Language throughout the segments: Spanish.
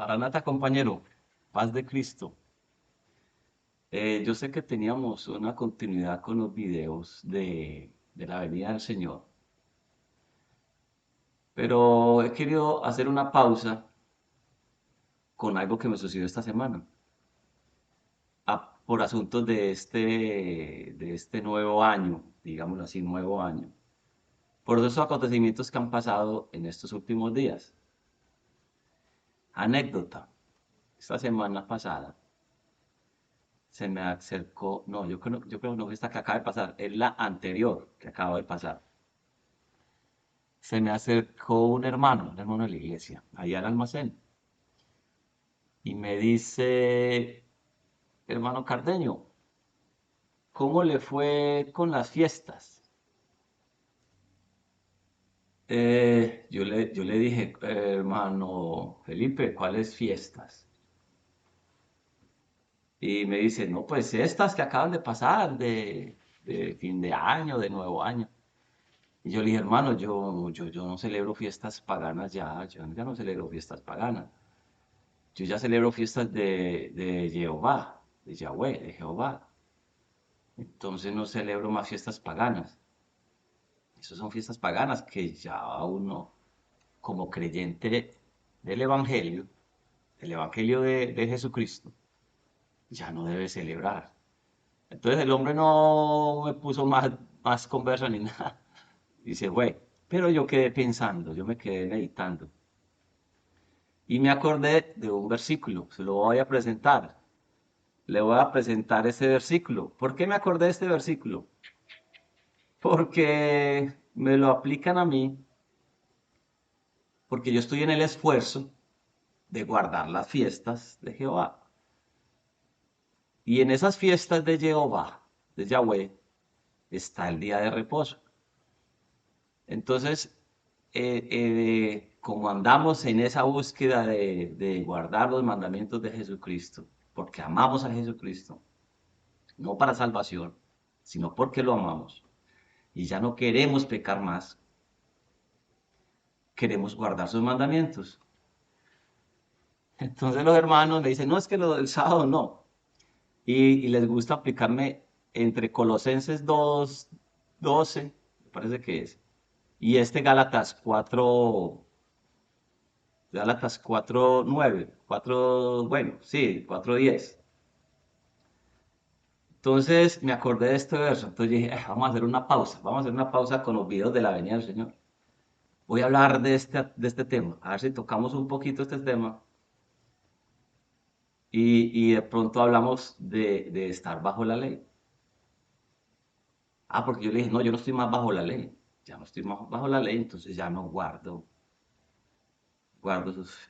Maranata, compañero, paz de Cristo. Yo sé que teníamos una continuidad con los videos de la venida del Señor, pero he querido hacer una pausa con algo que me sucedió esta semana, por asuntos de este nuevo año, digámoslo así, nuevo año, por esos acontecimientos que han pasado en estos últimos días. Anécdota, esta semana pasada se me acercó, no, yo creo que no fue esta que acaba de pasar, es la anterior que acaba de pasar. Se me acercó un hermano de la iglesia, allá al almacén, y me dice, hermano Cardeño, ¿cómo le fue con las fiestas? Yo le dije, hermano Felipe, ¿cuáles fiestas? Y me dice, no, pues estas que acaban de pasar, de fin de año, de nuevo año. Y yo le dije, hermano, yo no celebro fiestas paganas ya, yo ya no celebro fiestas paganas. Yo ya celebro fiestas de Jehová, de Yahweh, de Jehová. Entonces no celebro más fiestas paganas. Esas son fiestas paganas que ya uno, como creyente del Evangelio de Jesucristo, ya no debe celebrar. Entonces el hombre no me puso más conversa ni nada. Dice, güey, pero yo quedé pensando, yo me quedé meditando. Y me acordé de un versículo, se lo voy a presentar. Le voy a presentar ese versículo. ¿Por qué me acordé de este versículo? Porque me lo aplican a mí, porque yo estoy en el esfuerzo de guardar las fiestas de Jehová. Y en esas fiestas de Jehová, de Yahweh, está el día de reposo. Entonces, como andamos en esa búsqueda de guardar los mandamientos de Jesucristo, porque amamos a Jesucristo, no para salvación, sino porque lo amamos, y ya no queremos pecar más, queremos guardar sus mandamientos. Entonces los hermanos me dicen, no, es que lo del sábado no. Y les gusta aplicarme entre Colosenses 2:12, me parece que es, y este Gálatas 4:9, 4, bueno, sí, 4:10. Entonces me acordé de este verso, entonces dije, vamos a hacer una pausa, vamos a hacer una pausa con los videos de la venida del Señor. Voy a hablar de este tema, a ver si tocamos un poquito este tema y de pronto hablamos de estar bajo la ley. Porque yo le dije, no, yo no estoy más bajo la ley, ya no estoy más bajo la ley, entonces ya no guardo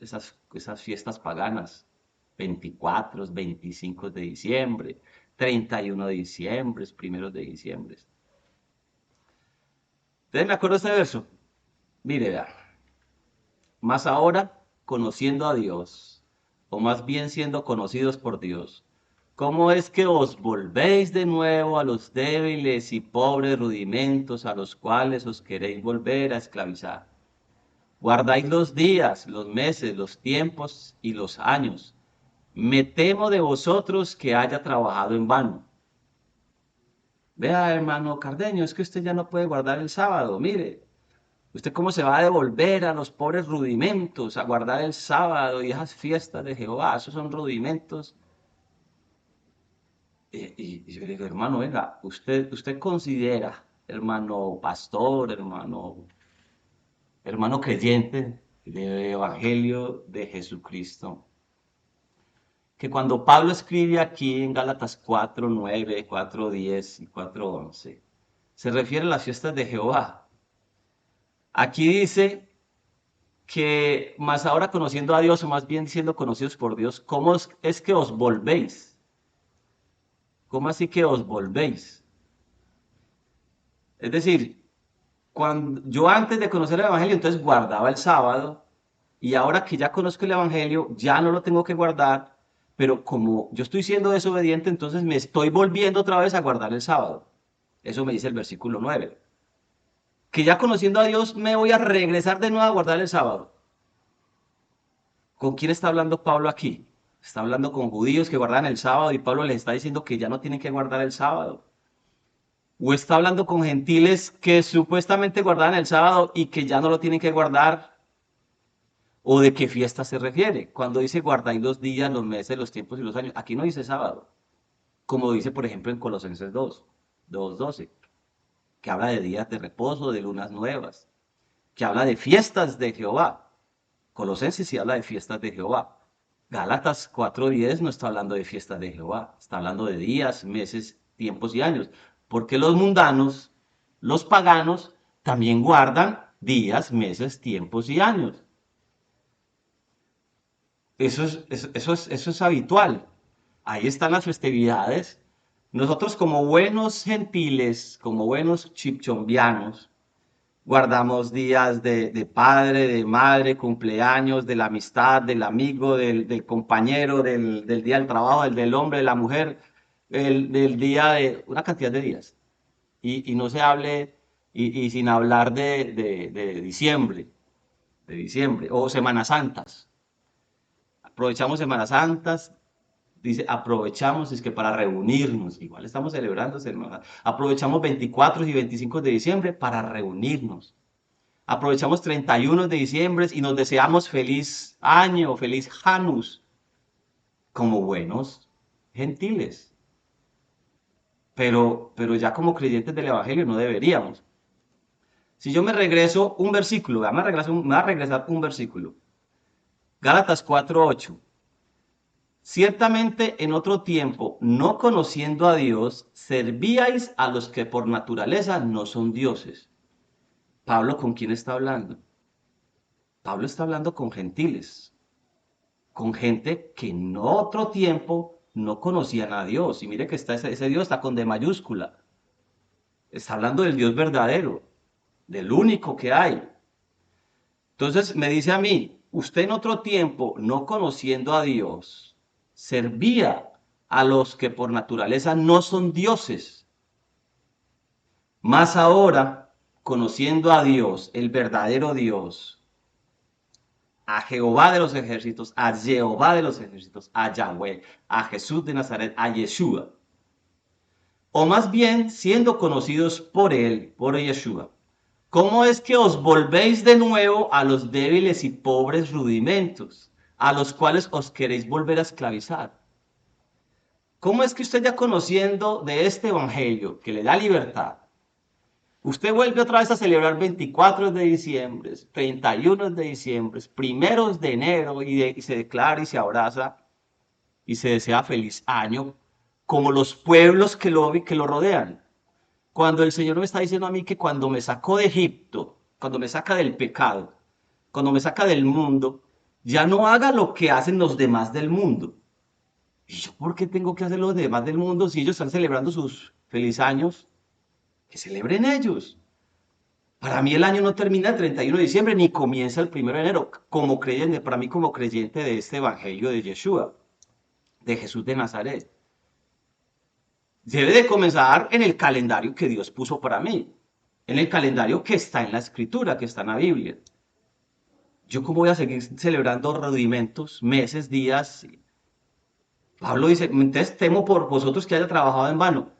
esas fiestas paganas, 24, 25 de diciembre, 31 de diciembre, 1 de diciembre. Entonces me acuerdo de este verso, mire, vea, más ahora conociendo a Dios, o más bien siendo conocidos por Dios, ¿cómo es que os volvéis de nuevo a los débiles y pobres rudimentos a los cuales os queréis volver a esclavizar? Guardáis los días, los meses, los tiempos y los años. Me temo de vosotros que haya trabajado en vano. Vea, hermano Cardeño, es que usted ya no puede guardar el sábado. Mire, usted cómo se va a devolver a los pobres rudimentos, a guardar el sábado y esas fiestas de Jehová. Esos son rudimentos. Y yo le digo, hermano, venga, usted considera, hermano pastor, hermano creyente del Evangelio de Jesucristo, que cuando Pablo escribe aquí en Gálatas 4:9, 4:10 y 4:11, se refiere a las fiestas de Jehová. Aquí dice que más ahora conociendo a Dios, o más bien siendo conocidos por Dios, ¿cómo es que os volvéis? ¿Cómo así que os volvéis? Es decir, cuando yo antes de conocer el Evangelio, entonces guardaba el sábado, y ahora que ya conozco el Evangelio, ya no lo tengo que guardar, pero como yo estoy siendo desobediente, entonces me estoy volviendo otra vez a guardar el sábado. Eso me dice el versículo 9. Que ya conociendo a Dios me voy a regresar de nuevo a guardar el sábado. ¿Con quién está hablando Pablo aquí? Está hablando con judíos que guardan el sábado y Pablo les está diciendo que ya no tienen que guardar el sábado. O está hablando con gentiles que supuestamente guardaban el sábado y que ya no lo tienen que guardar. ¿O de qué fiesta se refiere? Cuando dice guardáis los días, los meses, los tiempos y los años. Aquí no dice sábado. Como dice, por ejemplo, en Colosenses 2:12, que habla de días de reposo, de lunas nuevas, que habla de fiestas de Jehová. Colosenses sí habla de fiestas de Jehová. Gálatas 4:10 no está hablando de fiestas de Jehová, está hablando de días, meses, tiempos y años. Porque los mundanos, los paganos, también guardan días, meses, tiempos y años. Eso es habitual. Ahí están las festividades. Nosotros como buenos gentiles, como buenos chipchombianos, guardamos días de padre, de madre, cumpleaños, de la amistad, del amigo, del compañero, del día del trabajo, del hombre, de la mujer, del día de una cantidad de días. Y no se hable, y sin hablar de diciembre, o Semanas Santas. Aprovechamos Semanas Santas, dice, aprovechamos, es que para reunirnos, igual estamos celebrando Semanas, aprovechamos 24 y 25 de diciembre para reunirnos. Aprovechamos 31 de diciembre y nos deseamos feliz año, feliz Janus, como buenos gentiles. Pero ya como creyentes del Evangelio no deberíamos. Si yo me regreso un versículo, me va a regresar un versículo. Gálatas 4:8. Ciertamente en otro tiempo, no conociendo a Dios, servíais a los que por naturaleza no son dioses. Pablo, ¿con quién está hablando? Pablo está hablando con gentiles, con gente que en otro tiempo no conocían a Dios. Y mire que ese Dios está con D mayúscula. Está hablando del Dios verdadero, del único que hay. Entonces me dice a mí, usted en otro tiempo, no conociendo a Dios, servía a los que por naturaleza no son dioses. Más ahora, conociendo a Dios, el verdadero Dios, a Jehová de los ejércitos, a Jehová de los ejércitos, a Yahweh, a Jesús de Nazaret, a Yeshua. O más bien siendo conocidos por él, por Yeshua. ¿Cómo es que os volvéis de nuevo a los débiles y pobres rudimentos, a los cuales os queréis volver a esclavizar? ¿Cómo es que usted ya conociendo de este evangelio que le da libertad, usted vuelve otra vez a celebrar 24 de diciembre, 31 de diciembre, primeros de enero y se declara y se abraza y se desea feliz año, como los pueblos que lo rodean? Cuando el Señor me está diciendo a mí que cuando me sacó de Egipto, cuando me saca del pecado, cuando me saca del mundo, ya no haga lo que hacen los demás del mundo. ¿Y yo por qué tengo que hacer los demás del mundo si ellos están celebrando sus feliz años? Que celebren ellos. Para mí el año no termina el 31 de diciembre ni comienza el 1 de enero, como creyente, para mí como creyente de este evangelio de Yeshua, de Jesús de Nazaret. Debe de comenzar en el calendario que Dios puso para mí, en el calendario que está en la escritura, que está en la Biblia. ¿Yo cómo voy a seguir celebrando rudimentos, meses, días? Pablo dice, entonces temo por vosotros que haya trabajado en vano.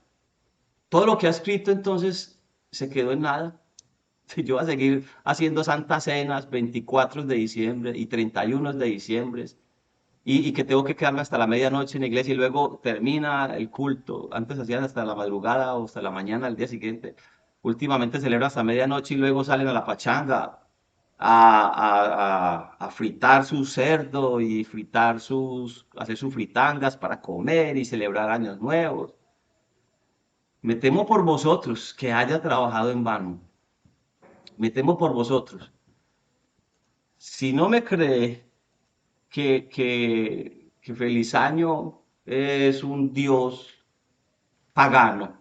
Todo lo que ha escrito entonces se quedó en nada. Si yo voy a seguir haciendo santas cenas 24 de diciembre y 31 de diciembre y que tengo que quedarme hasta la medianoche en la iglesia y luego termina el culto. Antes hacían hasta la madrugada o hasta la mañana al día siguiente. Últimamente celebran hasta medianoche y luego salen a la pachanga a fritar su cerdo y hacer sus fritangas para comer y celebrar años nuevos. Me temo por vosotros que haya trabajado en vano. Me temo por vosotros. Si no me cree que Feliz Año es un dios pagano,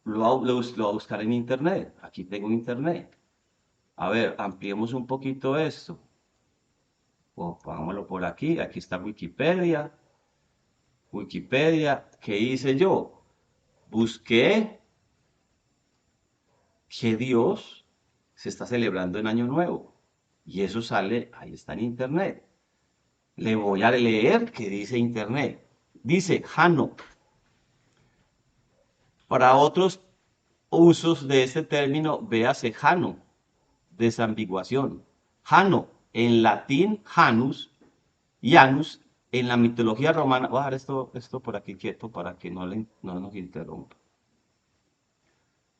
lo va a buscar en internet. Aquí tengo internet. A ver, ampliemos un poquito esto. Pongámoslo por aquí. Aquí está Wikipedia. Wikipedia, ¿qué hice yo? Busqué qué dios se está celebrando en Año Nuevo. Y eso sale, ahí está en internet. Le voy a leer qué dice internet. Dice Jano. Para otros usos de este término, véase Jano, desambiguación. Jano, en latín Janus, Janus, en la mitología romana. Voy a dejar esto por aquí quieto para que no nos interrumpa.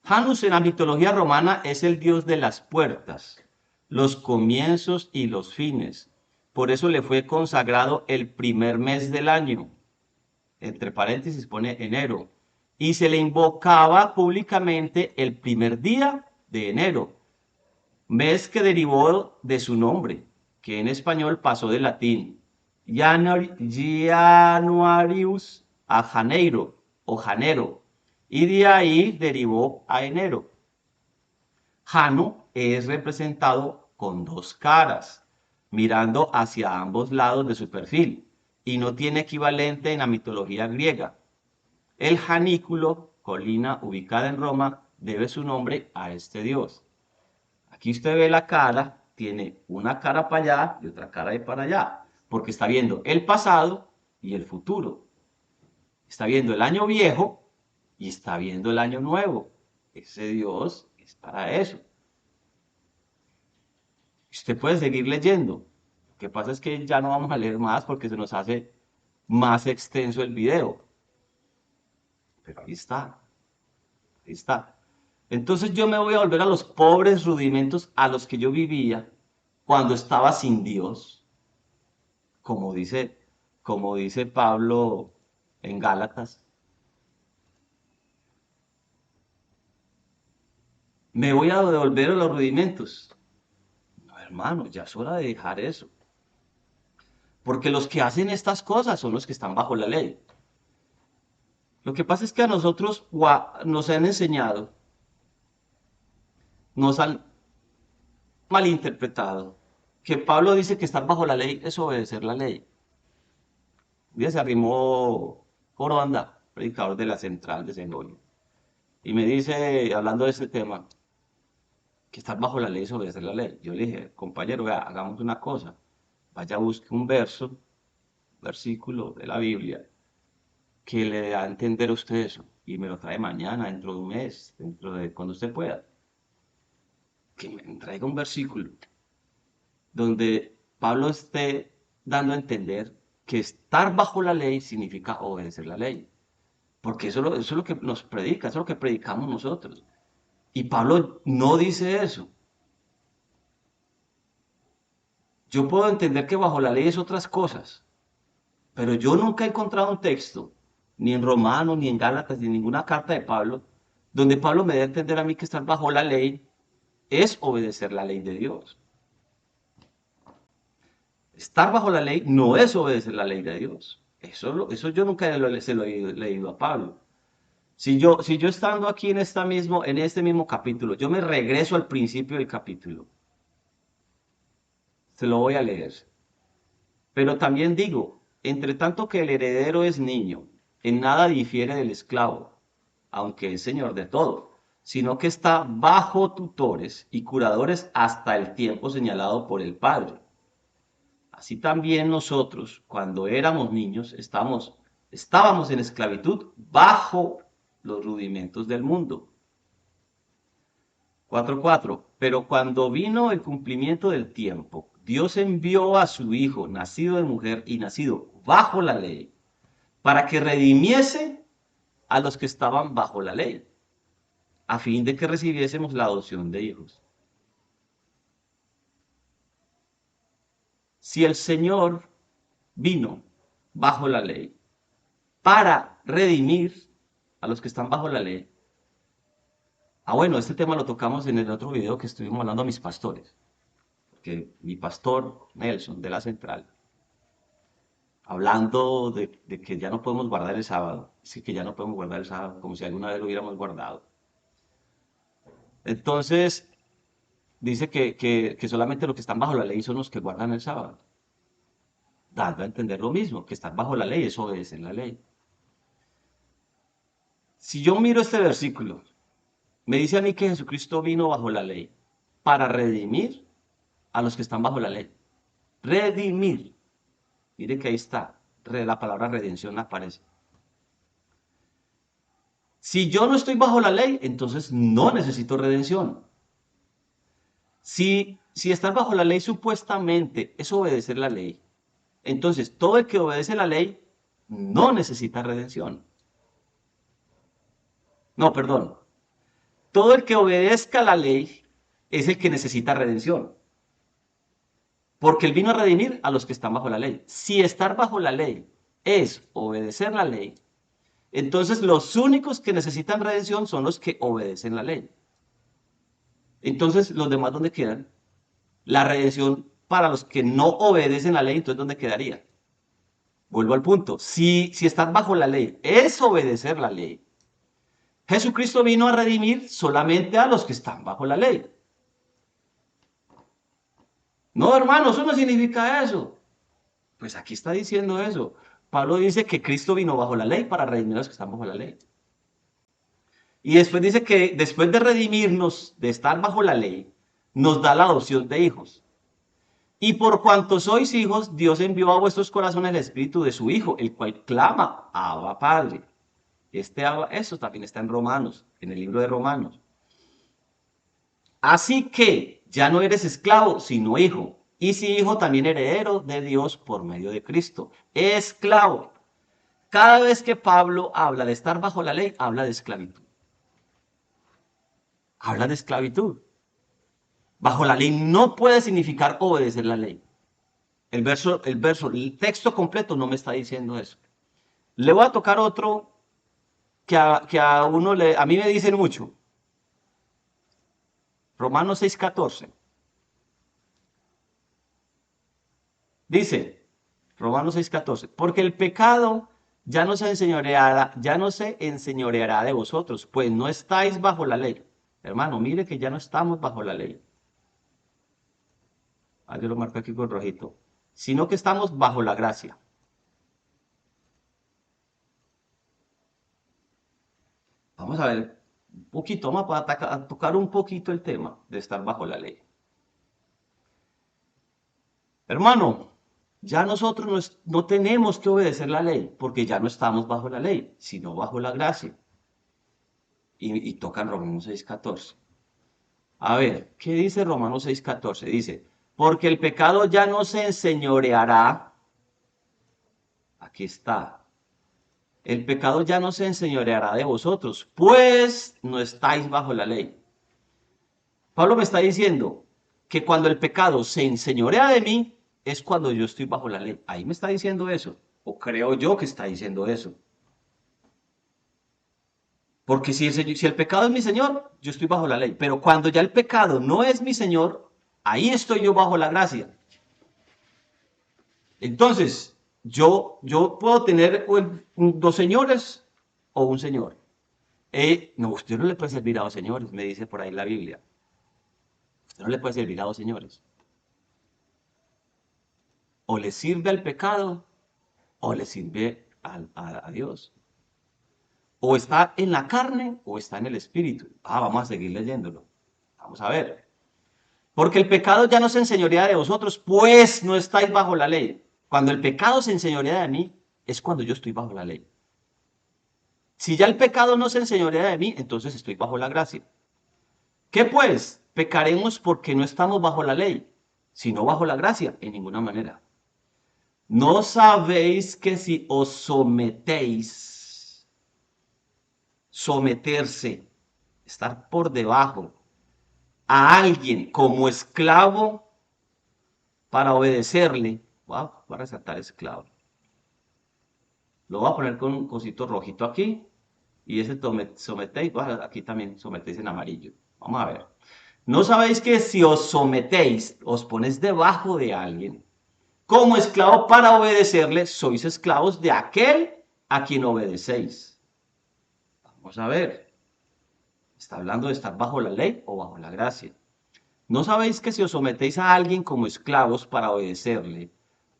Janus en la mitología romana es el dios de las puertas, los comienzos y los fines. Por eso le fue consagrado el primer mes del año. Entre paréntesis pone enero. Y se le invocaba públicamente el primer día de enero, mes que derivó de su nombre, que en español pasó del latín Januarius a Janeiro o Janero, y de ahí derivó a enero. Jano es representado con dos caras, mirando hacia ambos lados de su perfil, y no tiene equivalente en la mitología griega. El Janículo, colina ubicada en Roma, debe su nombre a este dios. Aquí usted ve la cara, tiene una cara para allá y otra cara de para allá, porque está viendo el pasado y el futuro. Está viendo el año viejo y está viendo el año nuevo. Ese Dios es para eso. Usted puede seguir leyendo. Lo que pasa es que ya no vamos a leer más porque se nos hace más extenso el video. Pero ahí está, ahí está. Entonces yo me voy a volver a los pobres rudimentos a los que yo vivía cuando estaba sin Dios, como dice, como dice Pablo en Gálatas. Me voy a devolver a los rudimentos. No, hermano, ya es hora de dejar eso. Porque los que hacen estas cosas son los que están bajo la ley. Lo que pasa es que a nosotros nos han enseñado, nos han malinterpretado, que Pablo dice que estar bajo la ley es obedecer la ley. Un día se arrimó Anda, predicador de la central de Segovia, y me dice, hablando de este tema, que estar bajo la ley es obedecer la ley. Yo le dije, compañero, vea, hagamos una cosa, vaya, busque un versículo de la Biblia, que le da a entender a usted eso, y me lo trae mañana, dentro de un mes, dentro de cuando usted pueda, que me traiga un versículo donde Pablo esté dando a entender que estar bajo la ley significa obedecer la ley. Porque eso es lo que nos predica, eso es lo que predicamos nosotros. Y Pablo no dice eso. Yo puedo entender que bajo la ley es otras cosas, pero yo nunca he encontrado un texto, ni en Romanos, ni en Gálatas, ni en ninguna carta de Pablo, donde Pablo me dé a entender a mí que estar bajo la ley es obedecer la ley de Dios. Estar bajo la ley no es obedecer la ley de Dios. Eso yo nunca se lo he leído a Pablo. Si yo estando aquí en este mismo capítulo, yo me regreso al principio del capítulo, se lo voy a leer. Pero también digo, entre tanto que el heredero es niño, en nada difiere del esclavo, aunque es señor de todo, sino que está bajo tutores y curadores hasta el tiempo señalado por el Padre. Así también nosotros, cuando éramos niños, estábamos en esclavitud bajo los rudimentos del mundo. 4:4. Pero cuando vino el cumplimiento del tiempo, Dios envió a su Hijo, nacido de mujer y nacido bajo la ley, para que redimiese a los que estaban bajo la ley, a fin de que recibiésemos la adopción de hijos. Si el Señor vino bajo la ley para redimir a los que están bajo la ley. Bueno, este tema lo tocamos en el otro video que estuvimos hablando a mis pastores. Porque mi pastor Nelson de la Central, hablando de que ya no podemos guardar el sábado, sí que ya no podemos guardar el sábado, como si alguna vez lo hubiéramos guardado. Entonces, dice que solamente los que están bajo la ley son los que guardan el sábado. Dando a entender lo mismo, que estar bajo la ley es obedecer la ley. Si yo miro este versículo, me dice a mí que Jesucristo vino bajo la ley para redimir. a los que están bajo la ley. Redimir. Mire que ahí está. La palabra redención aparece. Si yo no estoy bajo la ley, entonces no necesito redención. Si estar bajo la ley supuestamente es obedecer la ley, entonces todo el que obedece la ley no necesita redención. No, perdón. Todo el que obedezca la ley es el que necesita redención. Porque él vino a redimir a los que están bajo la ley. Si estar bajo la ley es obedecer la ley, entonces los únicos que necesitan redención son los que obedecen la ley. Entonces, ¿los demás dónde quedan? La redención para los que no obedecen la ley, entonces ¿dónde quedaría? Vuelvo al punto. Si estar bajo la ley es obedecer la ley, Jesucristo vino a redimir solamente a los que están bajo la ley. No, hermano, eso no significa eso. Pues aquí está diciendo eso. Pablo dice que Cristo vino bajo la ley para redimir a los que están bajo la ley. Y después dice que después de redimirnos, de estar bajo la ley, nos da la adopción de hijos. Y por cuanto sois hijos, Dios envió a vuestros corazones el espíritu de su Hijo, el cual clama, Abba Padre. Eso también está en Romanos, en el libro de Romanos. Así que ya no eres esclavo, sino hijo. Y si hijo, también heredero de Dios por medio de Cristo. Esclavo. Cada vez que Pablo habla de estar bajo la ley, habla de esclavitud. Habla de esclavitud. Bajo la ley no puede significar obedecer la ley. El texto completo no me está diciendo eso. Le voy a tocar otro que a mí me dicen mucho. Romanos 6:14. Dice, Romanos 6:14, porque el pecado ya no se enseñoreará de vosotros, pues no estáis bajo la ley. Hermano, mire que ya no estamos bajo la ley. Yo lo marco aquí con rojito. Sino que estamos bajo la gracia. Vamos a ver un poquito más para tocar un poquito el tema de estar bajo la ley. Hermano, ya nosotros no tenemos que obedecer la ley, porque ya no estamos bajo la ley, sino bajo la gracia. Y tocan Romanos 6:14. A ver, ¿qué dice Romanos 6:14? Dice, porque el pecado ya no se enseñoreará. Aquí está. El pecado ya no se enseñoreará de vosotros, pues no estáis bajo la ley. Pablo me está diciendo que cuando el pecado se enseñorea de mí, es cuando yo estoy bajo la ley. Ahí me está diciendo eso. O creo yo que está diciendo eso. Porque si el pecado es mi Señor, yo estoy bajo la ley. Pero cuando ya el pecado no es mi Señor, ahí estoy yo bajo la gracia. Entonces, yo puedo tener dos señores o un señor. No, usted no le puede servir a dos señores, me dice por ahí la Biblia. Usted no le puede servir a dos señores. O le sirve al pecado o le sirve a Dios. O está en la carne o está en el espíritu. Vamos a seguir leyéndolo. Vamos a ver. Porque el pecado ya no se enseñorea de vosotros, pues no estáis bajo la ley. Cuando el pecado se enseñorea de mí, es cuando yo estoy bajo la ley. Si ya el pecado no se enseñorea de mí, entonces estoy bajo la gracia. ¿Qué pues? Pecaremos porque no estamos bajo la ley, sino bajo la gracia, en ninguna manera. ¿No sabéis que si os someterse, estar por debajo a alguien como esclavo para obedecerle? Voy a resaltar esclavo. Lo voy a poner con un cosito rojito aquí. Y ese sometéis, aquí también sometéis en amarillo. Vamos a ver. ¿No sabéis que si os sometéis, os ponéis debajo de alguien, como esclavo para obedecerle, sois esclavos de aquel a quien obedecéis? Vamos a ver. ¿Está hablando de estar bajo la ley o bajo la gracia? ¿No sabéis que si os sometéis a alguien como esclavos para obedecerle,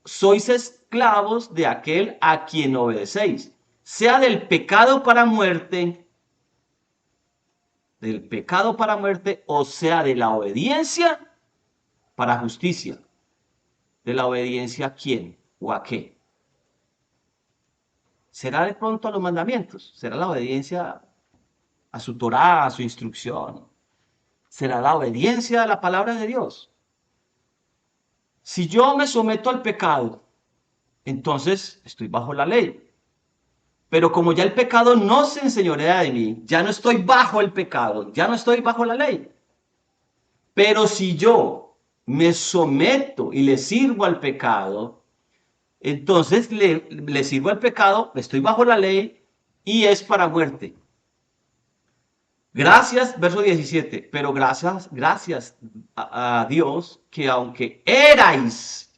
sois esclavos de aquel a quien obedecéis, sea del pecado para muerte, o sea de la obediencia para justicia. ¿De la obediencia a quién o a qué? ¿Será de pronto a los mandamientos? ¿Será la obediencia a su Torá, a su instrucción? ¿Será la obediencia a la palabra de Dios? Si yo me someto al pecado, entonces estoy bajo la ley. Pero como ya el pecado no se enseñorea de mí, ya no estoy bajo el pecado, ya no estoy bajo la ley. Pero si yo me someto y le sirvo al pecado, entonces le sirvo al pecado, estoy bajo la ley y es para muerte. Gracias, verso 17, pero gracias a Dios que aunque erais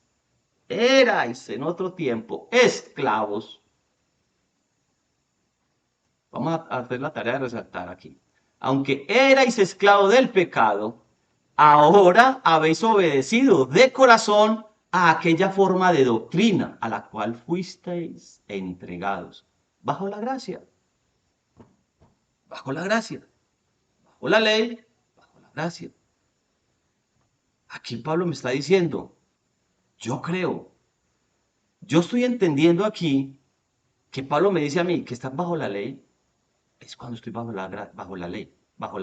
en otro tiempo esclavos, vamos a hacer la tarea de resaltar aquí, aunque erais esclavos del pecado, ahora habéis obedecido de corazón a aquella forma de doctrina a la cual fuisteis entregados, bajo la gracia, bajo la gracia, bajo la ley, bajo la gracia. Aquí Pablo me está diciendo, yo creo, yo estoy entendiendo aquí que Pablo me dice a mí que estás bajo la ley, es cuando estoy bajo la ley, bajo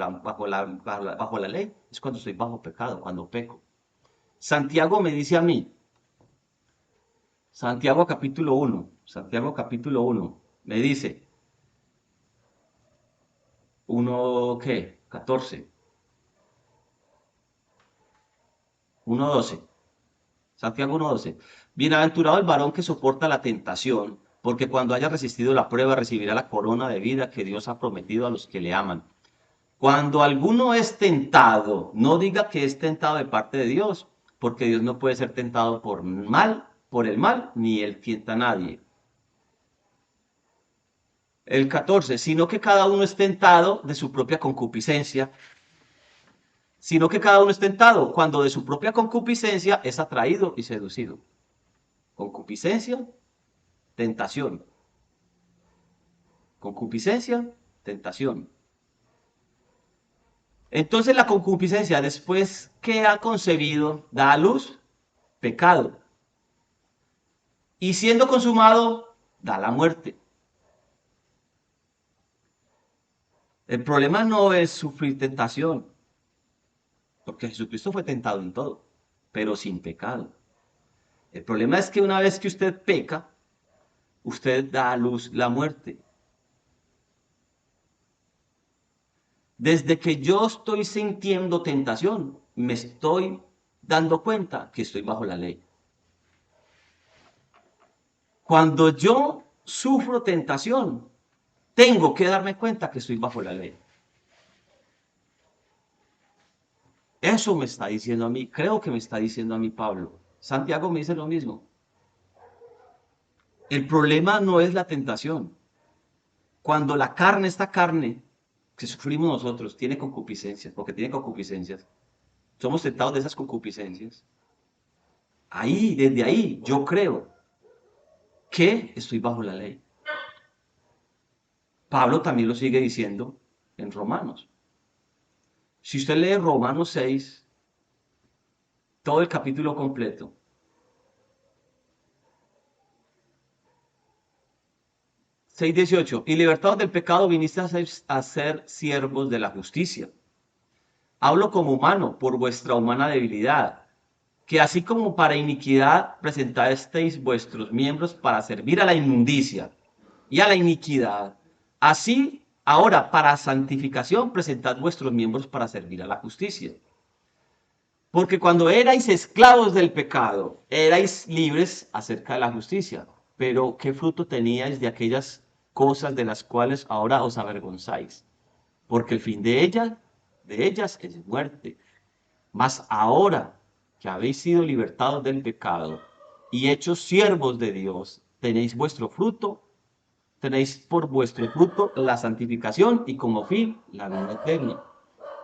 la ley, es cuando estoy bajo pecado, cuando peco. Santiago me dice a mí, Santiago capítulo 1, me dice, 1, ¿qué? 14, 1:12. Santiago 1:12. Bienaventurado el varón que soporta la tentación, porque cuando haya resistido la prueba recibirá la corona de vida que Dios ha prometido a los que le aman. Cuando alguno es tentado, no diga que es tentado de parte de Dios, porque Dios no puede ser tentado por el mal, ni él tienta a nadie. El 14, sino que cada uno es tentado de su propia concupiscencia, sino que cada uno es tentado cuando de su propia concupiscencia es atraído y seducido. Concupiscencia, tentación. Concupiscencia, tentación. Entonces la concupiscencia, después que ha concebido, da a luz pecado. Y siendo consumado, da la muerte. El problema no es sufrir tentación, porque Jesucristo fue tentado en todo, pero sin pecado. El problema es que una vez que usted peca, usted da a luz la muerte. Desde que yo estoy sintiendo tentación, me estoy dando cuenta que estoy bajo la ley. Cuando yo sufro tentación, tengo que darme cuenta que estoy bajo la ley. Eso me está diciendo a mí, creo que me está diciendo a mí Pablo. Santiago me dice lo mismo. El problema no es la tentación. Cuando la carne, esta carne que sufrimos nosotros, tiene concupiscencias, porque tiene concupiscencias, somos tentados de esas concupiscencias. Ahí, desde ahí, yo creo que estoy bajo la ley. Pablo también lo sigue diciendo en Romanos. Si usted lee Romanos 6, todo el capítulo completo, 6:18, y libertados del pecado viniste a ser siervos de la justicia. Hablo como humano por vuestra humana debilidad, que así como para iniquidad presentasteis vuestros miembros para servir a la inmundicia y a la iniquidad, así ahora para santificación presentad vuestros miembros para servir a la justicia. Porque cuando erais esclavos del pecado, erais libres acerca de la justicia. Pero ¿qué fruto teníais de aquellas cosas de las cuales ahora os avergonzáis? Porque el fin de ellas es muerte. Mas ahora que habéis sido libertados del pecado y hechos siervos de Dios, tenéis por vuestro fruto la santificación y como fin la vida eterna.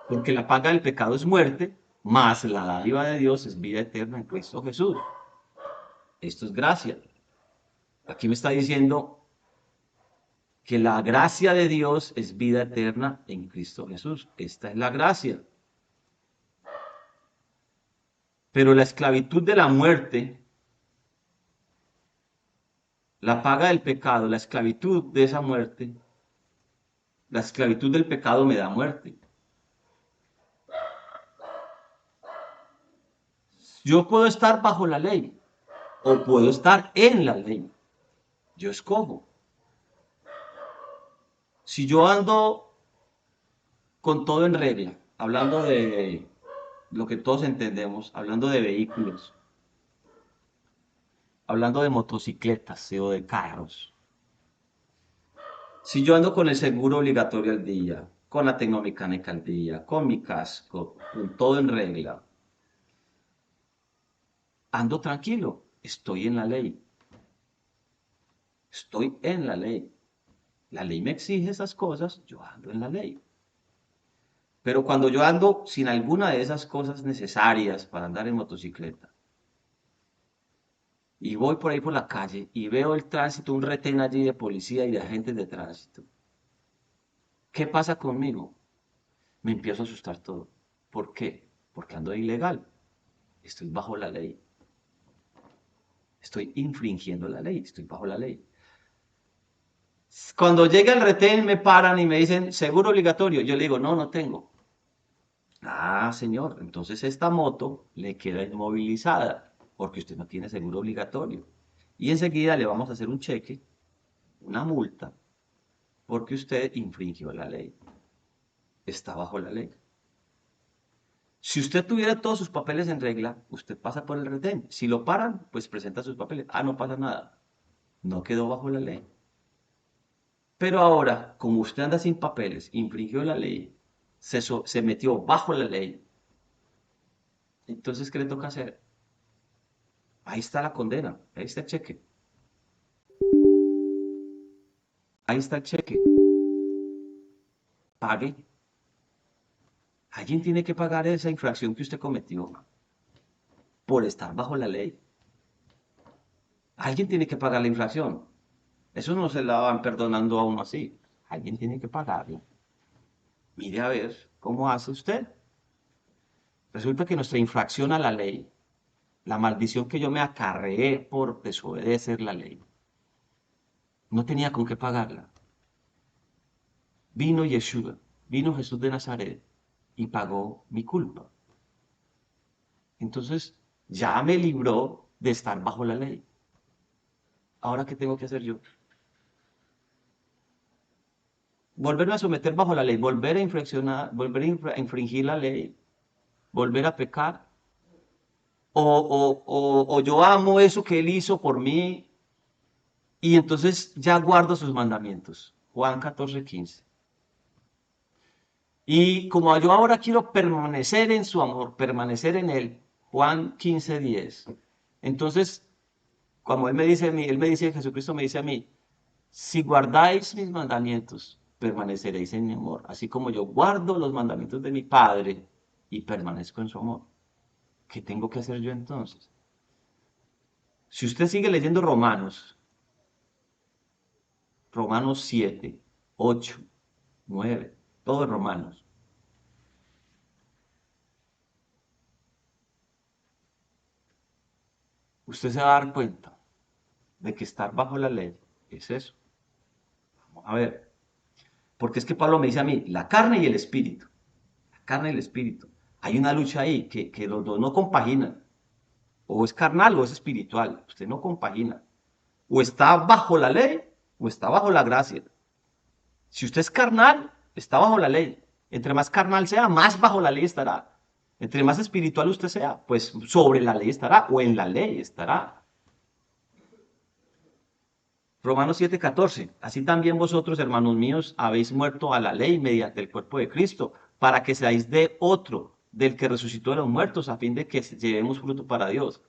Porque la paga del pecado es muerte, mas la dádiva de Dios es vida eterna en Cristo Jesús. Esto es gracia. Aquí me está diciendo que la gracia de Dios es vida eterna en Cristo Jesús. Esta es la gracia. Pero la esclavitud de la muerte, la paga del pecado, la esclavitud de esa muerte, la esclavitud del pecado me da muerte. Yo puedo estar bajo la ley o puedo estar en la ley. Yo escojo. Si yo ando con todo en regla, hablando de lo que todos entendemos, hablando de vehículos, hablando de motocicletas o de carros, si yo ando con el seguro obligatorio al día, con la tecnomecánica al día, con mi casco, con todo en regla, ando tranquilo, estoy en la ley, estoy en la ley. La ley me exige esas cosas, yo ando en la ley. Pero cuando yo ando sin alguna de esas cosas necesarias para andar en motocicleta, y voy por ahí por la calle y veo el tránsito, un retén allí de policía y de agentes de tránsito, ¿qué pasa conmigo? Me empiezo a asustar todo. ¿Por qué? Porque ando ilegal. Estoy bajo la ley. Estoy infringiendo la ley. Estoy bajo la ley. Cuando llega el retén me paran y me dicen, seguro obligatorio. Yo le digo, no, no tengo. Ah, señor, entonces esta moto le queda inmovilizada porque usted no tiene seguro obligatorio. Y enseguida le vamos a hacer un cheque, una multa, porque usted infringió la ley. Está bajo la ley. Si usted tuviera todos sus papeles en regla, usted pasa por el retén. Si lo paran, pues presenta sus papeles. Ah, no pasa nada. No quedó bajo la ley. Pero ahora, como usted anda sin papeles, infringió la ley, se metió bajo la ley, entonces, ¿qué le toca hacer? Ahí está la condena, ahí está el cheque, ahí está el cheque. Pague. Alguien tiene que pagar esa infracción que usted cometió por estar bajo la ley. Alguien tiene que pagar la infracción. Eso no se la van perdonando a uno así. Alguien tiene que pagarla. Mire a ver cómo hace usted. Resulta que nuestra infracción a la ley, la maldición que yo me acarreé por desobedecer la ley, no tenía con qué pagarla. Vino Yeshua, vino Jesús de Nazaret y pagó mi culpa. Entonces ya me libró de estar bajo la ley. Ahora, ¿qué tengo que hacer yo? Volverme a someter bajo la ley, volver a infraccionar, volver a infringir la ley, volver a pecar. O yo amo eso que él hizo por mí y entonces ya guardo sus mandamientos. Juan 14:15. Y como yo ahora quiero permanecer en su amor, permanecer en él, Juan 15:10. Entonces, como él me dice a mí, él me dice, Jesucristo me dice a mí, si guardáis mis mandamientos, permaneceréis en mi amor, así como yo guardo los mandamientos de mi Padre y permanezco en su amor. ¿Qué tengo que hacer yo entonces? Si usted sigue leyendo Romanos 7, 8, 9, todos Romanos, usted se va a dar cuenta de que estar bajo la ley es eso. Vamos a ver, porque es que Pablo me dice a mí, la carne y el espíritu, la carne y el espíritu. Hay una lucha ahí que los dos no compaginan. O es carnal o es espiritual. Usted no compagina. O está bajo la ley o está bajo la gracia. Si usted es carnal, está bajo la ley. Entre más carnal sea, más bajo la ley estará. Entre más espiritual usted sea, pues sobre la ley estará o en la ley estará. Romanos 7:14. Así también vosotros, hermanos míos, habéis muerto a la ley mediante el cuerpo de Cristo, para que seáis de otro, del que resucitó de los muertos, a fin de que llevemos fruto para Dios.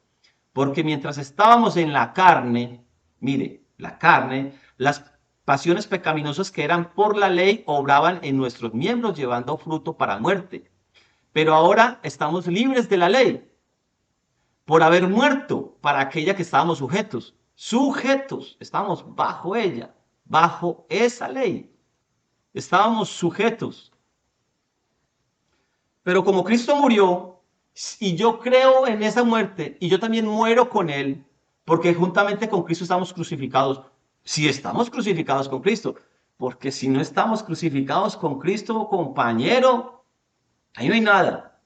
Porque mientras estábamos en la carne, mire, la carne, las pasiones pecaminosas que eran por la ley obraban en nuestros miembros llevando fruto para muerte. Pero ahora estamos libres de la ley por haber muerto para aquella que estábamos sujetos. Sujetos, estamos bajo ella, bajo esa ley. Estábamos sujetos. Pero como Cristo murió, Y yo creo en esa muerte y yo también muero con Él, porque juntamente con Cristo estamos crucificados. Si estamos crucificados con Cristo, porque si no estamos crucificados con Cristo, compañero, ahí no hay nada.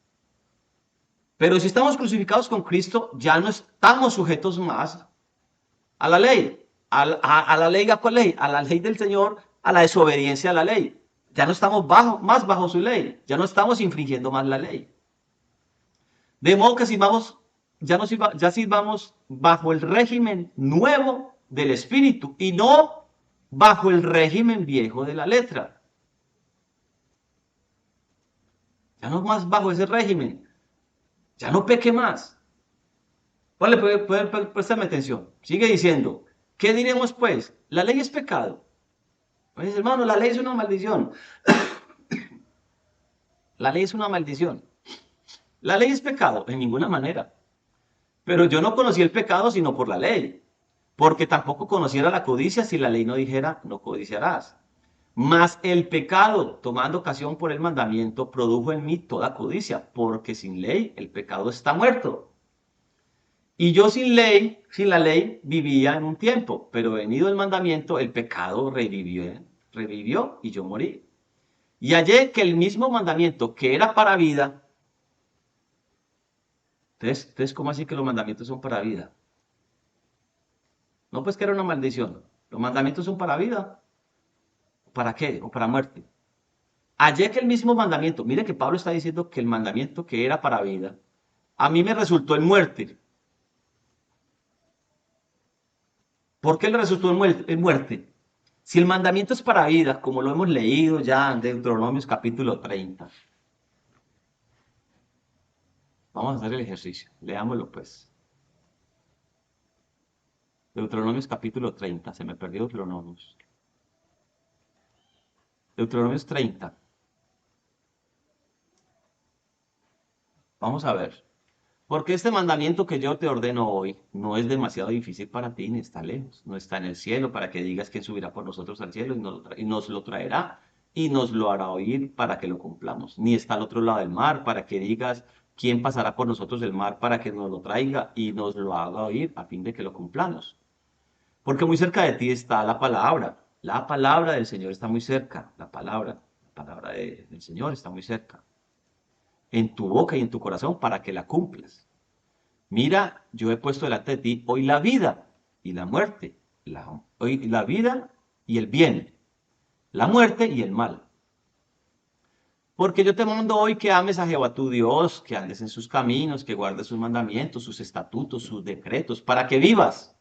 Pero si estamos crucificados con Cristo, ya no estamos sujetos más a la ley. A la ley, ¿a cuál ley? A la ley del Señor, a la desobediencia a la ley. Ya no estamos más bajo su ley. Ya no estamos infringiendo más la ley. De modo que sirvamos, ya sirvamos bajo el régimen nuevo del Espíritu y no bajo el régimen viejo de la letra. Ya no más bajo ese régimen. Ya no peque más. Vale, préstame atención. Sigue diciendo, ¿qué diremos pues? La ley es pecado. Pues hermano, la ley es una maldición. La ley es una maldición. La ley es pecado, en ninguna manera. Pero yo no conocí el pecado sino por la ley. Porque tampoco conociera la codicia si la ley no dijera, no codiciarás. Mas el pecado, tomando ocasión por el mandamiento, produjo en mí toda codicia, porque sin ley el pecado está muerto. Y yo sin ley, sin la ley, vivía en un tiempo, pero venido el mandamiento, el pecado revivió y yo morí. Y hallé que el mismo mandamiento que era para vida, entonces, ¿cómo así que los mandamientos son para vida? No, pues que era una maldición. Los mandamientos son para vida. ¿Para qué? O para muerte. Hallé que el mismo mandamiento, mire que Pablo está diciendo que el mandamiento que era para vida, a mí me resultó en muerte. ¿Por qué le resultó en muerte? Si el mandamiento es para vida, como lo hemos leído ya en Deuteronomios capítulo 30, vamos a hacer el ejercicio. Leámoslo pues. Deuteronomios capítulo 30, se me perdió Deuteronomios. Deuteronomios 30. Vamos a ver. Porque este mandamiento que yo te ordeno hoy no es demasiado difícil para ti, ni está lejos, no está en el cielo para que digas quién subirá por nosotros al cielo y nos lo traerá y nos lo hará oír para que lo cumplamos. Ni está al otro lado del mar para que digas quién pasará por nosotros el mar para que nos lo traiga y nos lo haga oír a fin de que lo cumplamos. Porque muy cerca de ti está la palabra. La palabra del Señor está muy cerca. La palabra del Señor está muy cerca. En tu boca y en tu corazón para que la cumplas. Mira, yo he puesto delante de ti hoy la vida y la muerte, hoy la vida y el bien, la muerte y el mal. Porque yo te mando hoy que ames a Jehová tu Dios, que andes en sus caminos, que guardes sus mandamientos, sus estatutos, sus decretos, para que vivas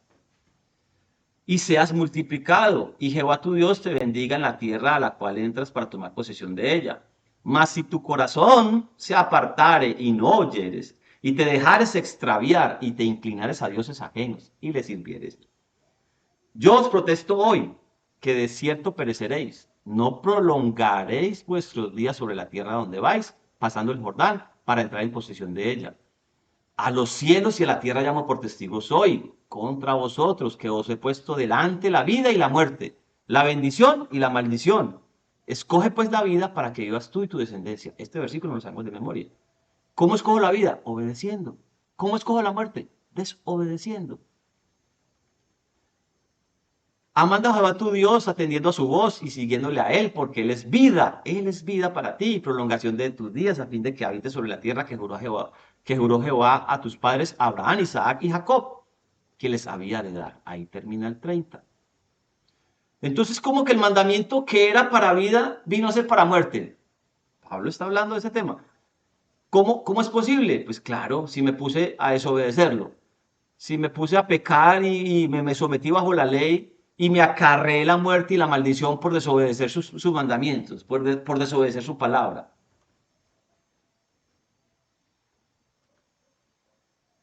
y seas multiplicado, y Jehová tu Dios te bendiga en la tierra a la cual entras para tomar posesión de ella. Mas si tu corazón se apartare y no oyeres, y te dejares extraviar y te inclinares a dioses ajenos y les sirvieres, yo os protesto hoy que de cierto pereceréis, no prolongaréis vuestros días sobre la tierra donde vais, pasando el Jordán para entrar en posesión de ella. A los cielos y a la tierra llamo por testigos hoy contra vosotros, que os he puesto delante la vida y la muerte, la bendición y la maldición. Escoge pues la vida para que vivas tú y tu descendencia. Este versículo lo sabemos de memoria. ¿Cómo escojo la vida? Obedeciendo. ¿Cómo escojo la muerte? Desobedeciendo. Amando a Jehová tu Dios, atendiendo a su voz y siguiéndole a Él, porque Él es vida para ti y prolongación de tus días, a fin de que habites sobre la tierra que juró Jehová a tus padres, Abraham, Isaac y Jacob, que les había de dar. Ahí termina el 30. Entonces, como que el mandamiento que era para vida vino a ser para muerte. Pablo está hablando de ese tema. ¿Cómo es posible? Pues claro, si me puse a desobedecerlo, si me puse a pecar y me sometí bajo la ley y me acarreé la muerte y la maldición por desobedecer sus mandamientos, por desobedecer su palabra.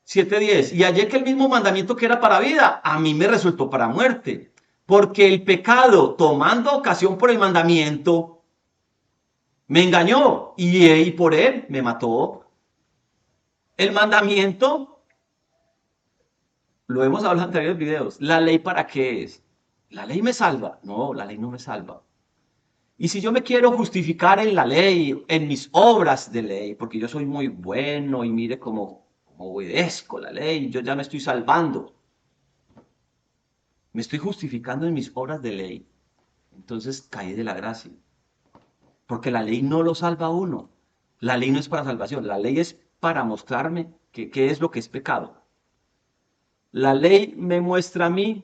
7:10. Y hallé que el mismo mandamiento que era para vida, a mí me resultó para muerte. Porque el pecado, tomando ocasión por el mandamiento, me engañó y por él me mató. El mandamiento, lo hemos hablado en anteriores videos, ¿la ley para qué es? ¿La ley me salva? No, la ley no me salva. Y si yo me quiero justificar en la ley, en mis obras de ley, porque yo soy muy bueno y mire cómo obedezco la ley, yo ya me estoy salvando, me estoy justificando en mis obras de ley, entonces caí de la gracia. Porque la ley no lo salva a uno. La ley no es para salvación, la ley es para mostrarme qué es lo que es pecado. La ley me muestra a mí,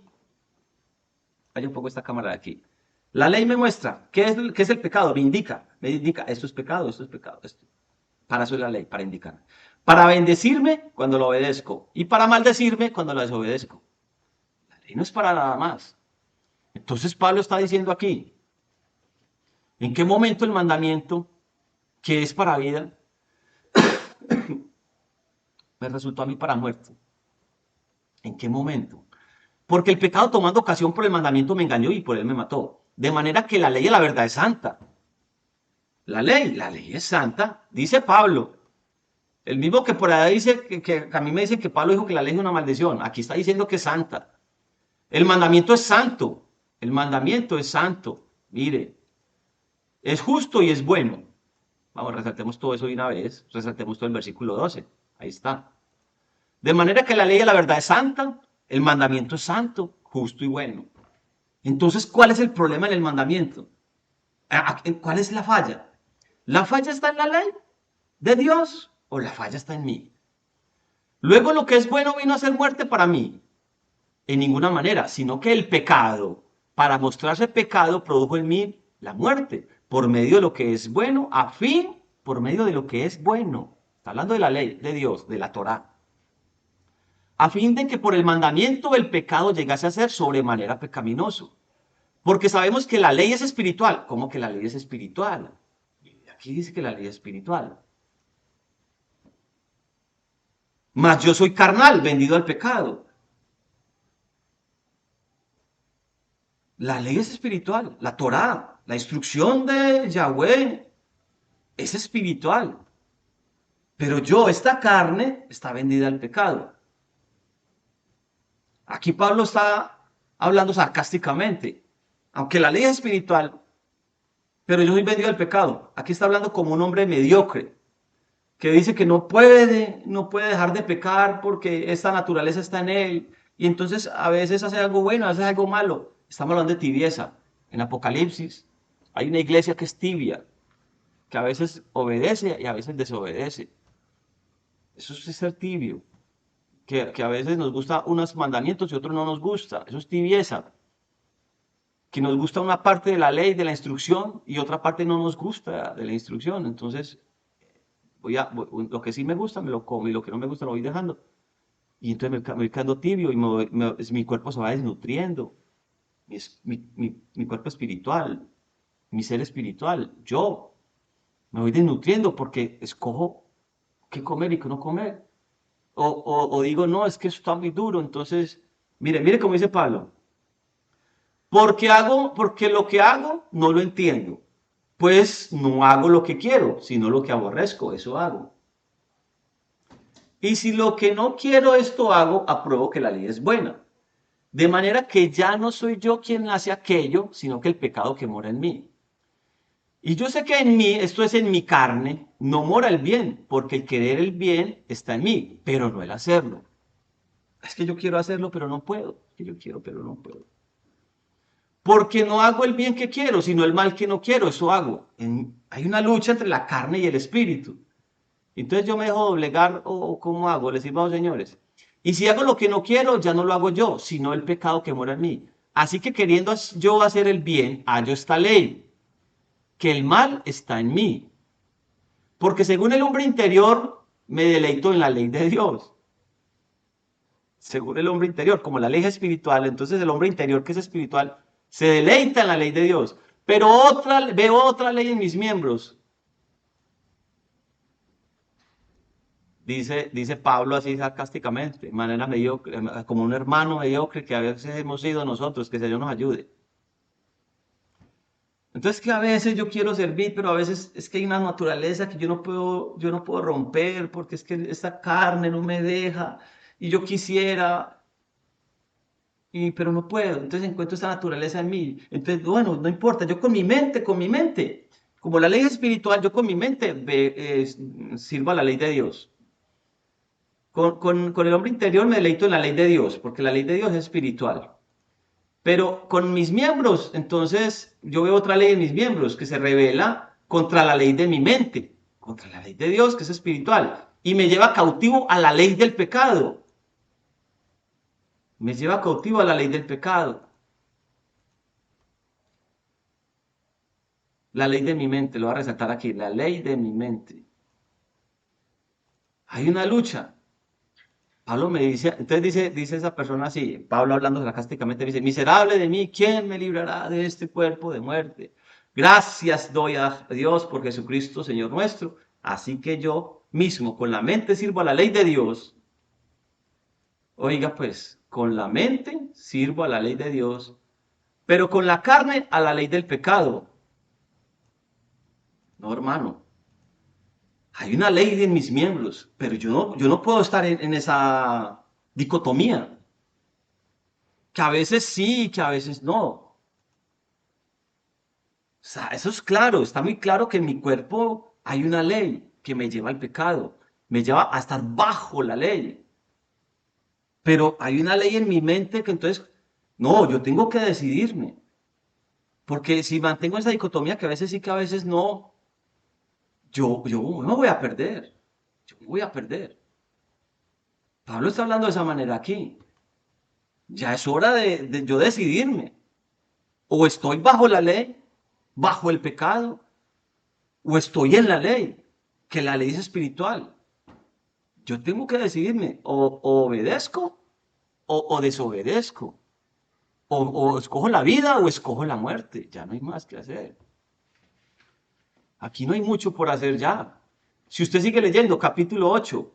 hay un poco esta cámara de aquí. La ley me muestra qué es el pecado, me indica, esto es pecado, esto es pecado. Esto. Para eso es la ley, para indicar. Para bendecirme cuando lo obedezco y para maldecirme cuando lo desobedezco. La ley no es para nada más. Entonces Pablo está diciendo aquí, ¿en qué momento el mandamiento, que es para vida, me resultó a mí para muerte? ¿En qué momento? Porque el pecado tomando ocasión por el mandamiento me engañó y por él me mató. De manera que la ley de la verdad es santa. La ley es santa, dice Pablo. El mismo que por ahí dice que a mí me dicen que Pablo dijo que la ley es una maldición. Aquí está diciendo que es santa. El mandamiento es santo. El mandamiento es santo. Mire, es justo y es bueno. Vamos, resaltemos todo eso de una vez. Resaltemos todo el versículo 12. Ahí está. De manera que la ley de la verdad es santa, el mandamiento es santo, justo y bueno. Entonces, ¿cuál es el problema en el mandamiento? ¿Cuál es la falla? ¿La falla está en la ley de Dios o la falla está en mí? Luego, lo que es bueno vino a ser muerte para mí. En ninguna manera, sino que el pecado, para mostrarse pecado, produjo en mí la muerte, por medio de lo que es bueno, a fin, por medio de lo que es bueno. Está hablando de la ley de Dios, de la Torá. A fin de que por el mandamiento el pecado llegase a ser sobremanera pecaminoso. Porque sabemos que la ley es espiritual. ¿Cómo que la ley es espiritual? Aquí dice que la ley es espiritual. Mas yo soy carnal, vendido al pecado. La ley es espiritual. La Torá, la instrucción de Yahweh es espiritual. Pero yo, esta carne, está vendida al pecado. Aquí Pablo está hablando sarcásticamente. Aunque la ley es espiritual, pero yo soy vendido al pecado. Aquí está hablando como un hombre mediocre, que dice que no puede dejar de pecar porque esta naturaleza está en él. Y entonces a veces hace algo bueno, a veces algo malo. Estamos hablando de tibieza. En Apocalipsis hay una iglesia que es tibia, que a veces obedece y a veces desobedece. Eso es ser tibio. Que a veces nos gusta unos mandamientos y otros no nos gusta. Eso es tibieza. Que nos gusta una parte de la ley, de la instrucción, y otra parte no nos gusta de la instrucción. Entonces, lo que sí me gusta me lo como y lo que no me gusta lo voy dejando. Y entonces me voy quedando tibio y mi cuerpo se va desnutriendo. Mi cuerpo espiritual, mi ser espiritual, yo me voy desnutriendo porque escojo qué comer y qué no comer. O digo, no, es que eso está muy duro. Entonces, mire como dice Pablo. Porque lo que hago no lo entiendo. Pues no hago lo que quiero, sino lo que aborrezco, eso hago. Y si lo que no quiero esto hago, apruebo que la ley es buena. De manera que ya no soy yo quien hace aquello, sino que el pecado que mora en mí. Y yo sé que en mí, esto es en mi carne, no mora el bien, porque el querer el bien está en mí, pero no el hacerlo. Es que yo quiero hacerlo, pero no puedo. Es que yo quiero, pero no puedo. Porque no hago el bien que quiero, sino el mal que no quiero, eso hago. Hay una lucha entre la carne y el espíritu. Entonces yo me dejo doblegar o ¿cómo hago? Les digo, señores. Y si hago lo que no quiero, ya no lo hago yo, sino el pecado que mora en mí. Así que queriendo yo hacer el bien, hallo esta ley, que el mal está en mí. Porque según el hombre interior, me deleito en la ley de Dios. Según el hombre interior, como la ley es espiritual, entonces el hombre interior que es espiritual se deleita en la ley de Dios. Pero veo otra ley en mis miembros. Dice Pablo así sarcásticamente, de manera mediocre, como un hermano mediocre que a veces hemos sido nosotros, que el Señor nos ayude. Entonces que a veces yo quiero servir, pero a veces es que hay una naturaleza que yo no puedo romper porque es que esta carne no me deja y yo quisiera. pero no puedo, entonces encuentro esa naturaleza en mí. Entonces, bueno, no importa, yo con mi mente, como la ley es espiritual, yo con mi mente sirvo a la ley de Dios. Con el hombre interior me deleito en la ley de Dios, porque la ley de Dios es espiritual. Pero con mis miembros, entonces yo veo otra ley en mis miembros que se revela contra la ley de mi mente, contra la ley de Dios que es espiritual, y me lleva cautivo a la ley del pecado. Me lleva cautivo a la ley del pecado. La ley de mi mente, lo voy a resaltar aquí, la ley de mi mente. Hay una lucha. Pablo me dice, entonces dice esa persona así, Pablo hablando sarcásticamente, dice, miserable de mí, ¿quién me librará de este cuerpo de muerte? Gracias doy a Dios por Jesucristo, Señor nuestro. Así que yo mismo con la mente sirvo a la ley de Dios. Oiga pues, con la mente sirvo a la ley de Dios, pero con la carne a la ley del pecado. No, hermano, hay una ley en mis miembros, pero yo no puedo estar en esa dicotomía, que a veces sí, que a veces no. O sea, eso es claro, está muy claro que en mi cuerpo hay una ley que me lleva al pecado, me lleva a estar bajo la ley. Pero hay una ley en mi mente que entonces, no, yo tengo que decidirme. Porque si mantengo esa dicotomía que a veces sí, que a veces no, yo me voy a perder. Yo me voy a perder. Pablo está hablando de esa manera aquí. Ya es hora de yo decidirme. O estoy bajo la ley, bajo el pecado, o estoy en la ley, que la ley es espiritual. Yo tengo que decidirme, o obedezco o desobedezco, o escojo la vida o escojo la muerte, ya no hay más que hacer. Aquí no hay mucho por hacer ya. Si usted sigue leyendo, capítulo 8,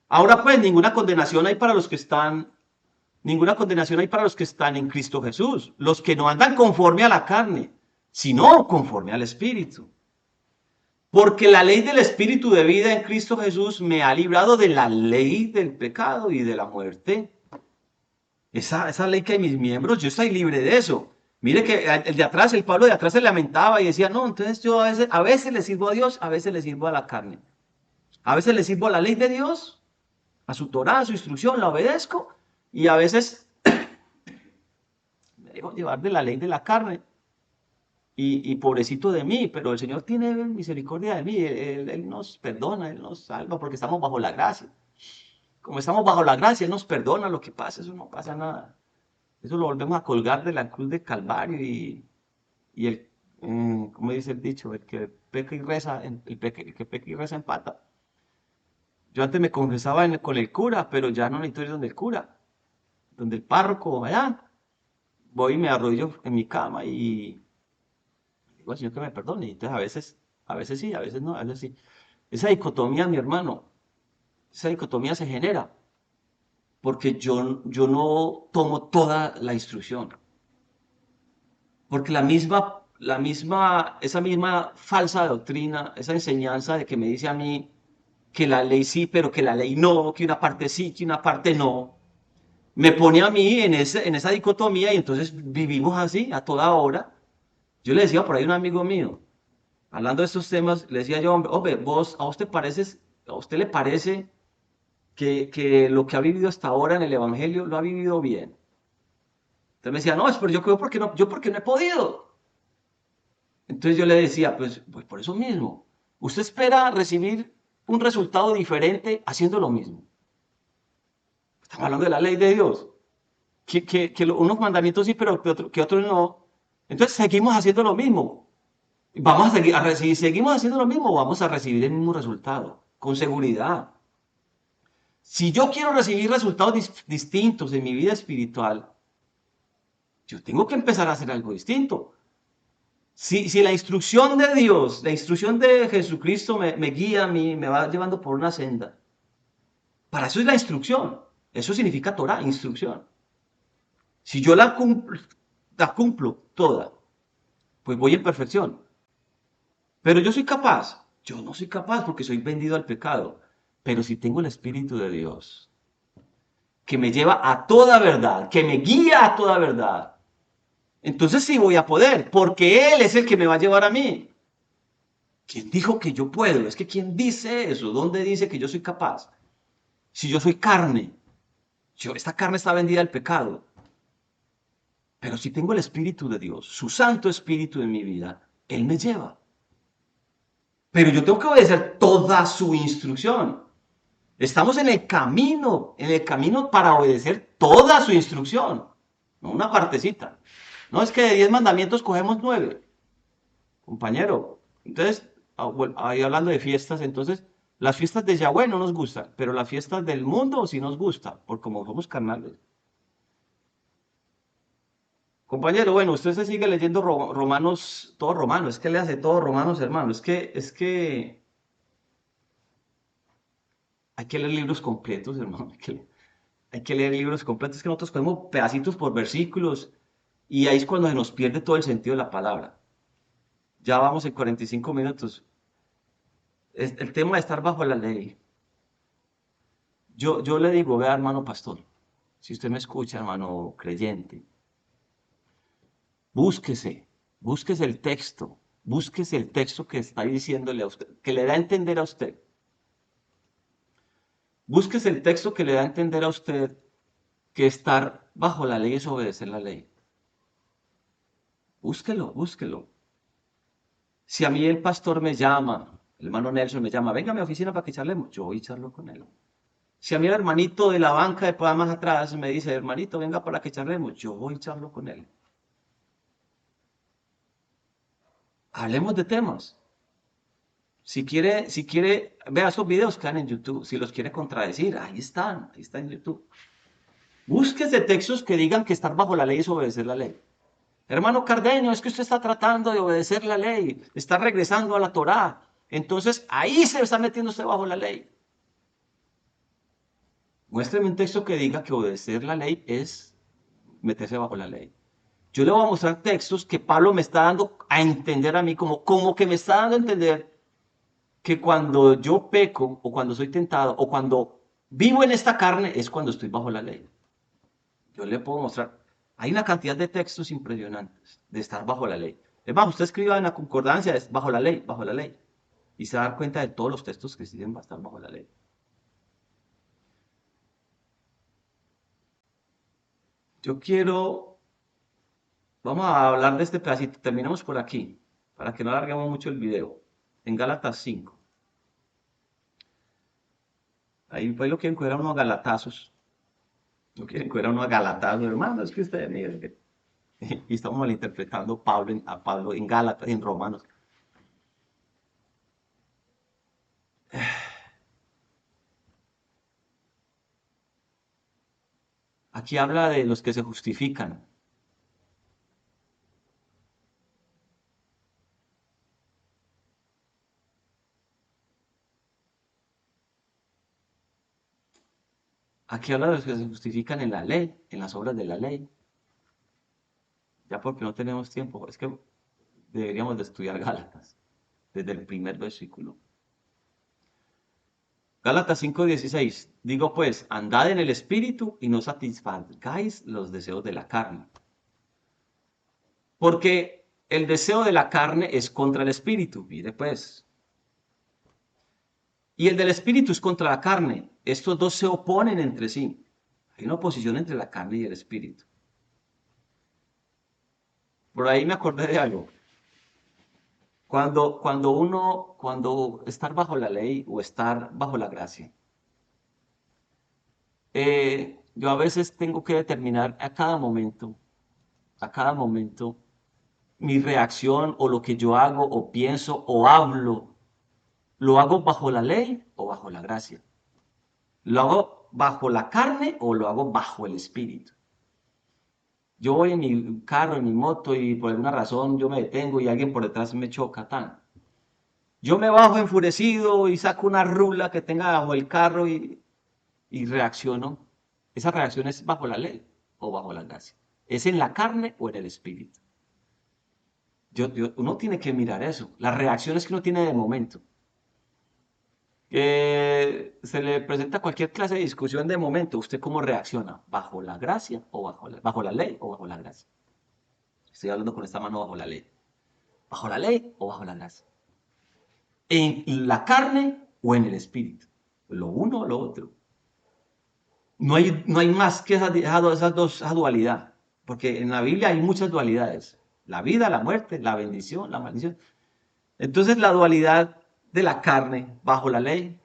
ahora pues ninguna condenación hay para los que están en Cristo Jesús, los que no andan conforme a la carne, sino conforme al Espíritu. Porque la ley del Espíritu de vida en Cristo Jesús me ha librado de la ley del pecado y de la muerte. Esa ley que hay en mis miembros, yo estoy libre de eso. Mire que el de atrás, el Pablo de atrás se lamentaba y decía, no, entonces yo a veces le sirvo a Dios, a veces le sirvo a la carne. A veces le sirvo a la ley de Dios, a su Torah, a su instrucción, la obedezco, y a veces me dejo llevar de la ley de la carne. Y pobrecito de mí, pero el Señor tiene misericordia de mí, Él nos perdona, Él nos salva porque estamos bajo la gracia. Como estamos bajo la gracia, Él nos perdona lo que pasa, eso no pasa nada. Eso lo volvemos a colgar de la cruz de Calvario y como dice el dicho, el que peca y reza, el que peca y reza empata. Yo antes me confesaba con el cura, pero ya no necesito ir donde el cura, donde el párroco, allá. Voy y me arrodillo en mi cama y digo al Señor que me perdone. Y entonces a veces sí, a veces no, a veces sí. Esa dicotomía, mi hermano, esa dicotomía se genera porque yo no tomo toda la instrucción. Porque esa misma falsa doctrina, esa enseñanza de que me dice a mí que la ley sí, pero que la ley no, que una parte sí, que una parte no, me pone a mí en esa dicotomía y entonces vivimos así a toda hora. Yo le decía por ahí a un amigo mío, hablando de estos temas, le decía yo, hombre, a usted le parece que lo que ha vivido hasta ahora en el Evangelio lo ha vivido bien. Entonces me decía, no, es pero yo porque no he podido. Entonces yo le decía, pues por eso mismo, usted espera recibir un resultado diferente haciendo lo mismo. Estamos hablando de la ley de Dios, que unos mandamientos sí, pero que otros no. Entonces seguimos haciendo lo mismo. Vamos a seguir a recibir, seguimos haciendo lo mismo, vamos a recibir el mismo resultado, con seguridad. Si yo quiero recibir resultados distintos en mi vida espiritual, yo tengo que empezar a hacer algo distinto. Si la instrucción de Dios, la instrucción de Jesucristo me guía a mí, me va llevando por una senda, para eso es la instrucción. Eso significa Torah, instrucción. Si yo la cumplo toda, pues voy en perfección. Pero yo soy capaz. Yo no soy capaz porque soy vendido al pecado. Pero si tengo el Espíritu de Dios, que me lleva a toda verdad, que me guía a toda verdad, entonces sí voy a poder, porque Él es el que me va a llevar a mí. ¿Quién dijo que yo puedo? Es que ¿quién dice eso? ¿Dónde dice que yo soy capaz? Si yo soy carne, esta carne está vendida al pecado. Pero si tengo el Espíritu de Dios, su Santo Espíritu en mi vida, Él me lleva. Pero yo tengo que obedecer toda su instrucción. Estamos en el camino para obedecer toda su instrucción, no una partecita. No es que de 10 mandamientos cogemos 9, compañero. Entonces, ahí hablando de fiestas, entonces, las fiestas de Yahweh no nos gustan, pero las fiestas del mundo sí nos gustan, porque como somos carnales. Compañero, bueno, usted se sigue leyendo Romanos, todo Romano, es que le hace todo Romanos, hermano, es que hay que leer libros completos, hermano, hay que leer libros completos, es que nosotros cogemos pedacitos por versículos y ahí es cuando se nos pierde todo el sentido de la palabra. Ya vamos en 45 minutos. El tema de estar bajo la ley. Yo le digo, vea, hermano pastor, si usted me escucha, hermano creyente, búsquese, búsquese el texto que está diciéndole a usted, que le da a entender a usted. Búsquese el texto que le da a entender a usted que estar bajo la ley es obedecer la ley. Búsquelo, búsquelo. Si a mí el pastor me llama, el hermano Nelson me llama, venga a mi oficina para que charlemos, yo voy a charlo con él. Si a mí el hermanito de la banca de por más atrás me dice, hermanito, venga para que charlemos, yo voy a charlo con él. Hablemos de temas. Si quiere, vea esos videos que están en YouTube. Si los quiere contradecir, ahí están en YouTube. Búsquese textos que digan que estar bajo la ley es obedecer la ley. Hermano Cardeño, es que usted está tratando de obedecer la ley, está regresando a la Torá. Entonces ahí se está metiendo usted bajo la ley. Muéstreme un texto que diga que obedecer la ley es meterse bajo la ley. Yo le voy a mostrar textos que Pablo me está dando a entender a mí, como que me está dando a entender que cuando yo peco o cuando soy tentado o cuando vivo en esta carne es cuando estoy bajo la ley. Yo le puedo mostrar. Hay una cantidad de textos impresionantes de estar bajo la ley. Es más, usted escriba en la concordancia, es bajo la ley, bajo la ley. Y se va a dar cuenta de todos los textos que dicen estar bajo la ley. Yo quiero, vamos a hablar de este pedacito, terminamos por aquí, para que no alarguemos mucho el video. En Gálatas 5. Ahí lo quieren coger a unos galatazos. No quieren coger a unos galatazos, hermano, es que ustedes miren que... Y estamos malinterpretando a Pablo en Gálatas, en Romanos. Aquí habla de los que se justifican. Aquí habla de los que se justifican en la ley, en las obras de la ley. Ya porque no tenemos tiempo, es que deberíamos de estudiar Gálatas desde el primer versículo. Gálatas 5:16. Digo pues, andad en el espíritu y no satisfagáis los deseos de la carne. Porque el deseo de la carne es contra el espíritu. Mire pues. Y el del espíritu es contra la carne. Estos dos se oponen entre sí. Hay una oposición entre la carne y el espíritu. Por ahí me acordé de algo. Cuando estar bajo la ley o estar bajo la gracia, yo a veces tengo que determinar a cada momento, mi reacción o lo que yo hago o pienso o hablo, ¿lo hago bajo la ley o bajo la gracia? ¿Lo hago bajo la carne o lo hago bajo el espíritu? Yo voy en mi carro, en mi moto y por alguna razón yo me detengo y alguien por detrás me choca, tan. Yo me bajo enfurecido y saco una rula que tenga bajo el carro y reacciono. Esa reacción es bajo la ley o bajo la gracia. ¿Es en la carne o en el espíritu? Uno tiene que mirar eso. Las reacciones que uno tiene de momento. que se le presenta cualquier clase de discusión de momento, ¿usted cómo reacciona? ¿Bajo la gracia o bajo la ley o bajo la gracia? Estoy hablando con esta mano bajo la ley. ¿Bajo la ley o bajo la gracia? ¿En la carne o en el espíritu? Lo uno o lo otro. No hay más que esa dualidad. Porque en la Biblia hay muchas dualidades. La vida, la muerte, la bendición, la maldición. Entonces la dualidad de la carne bajo la ley,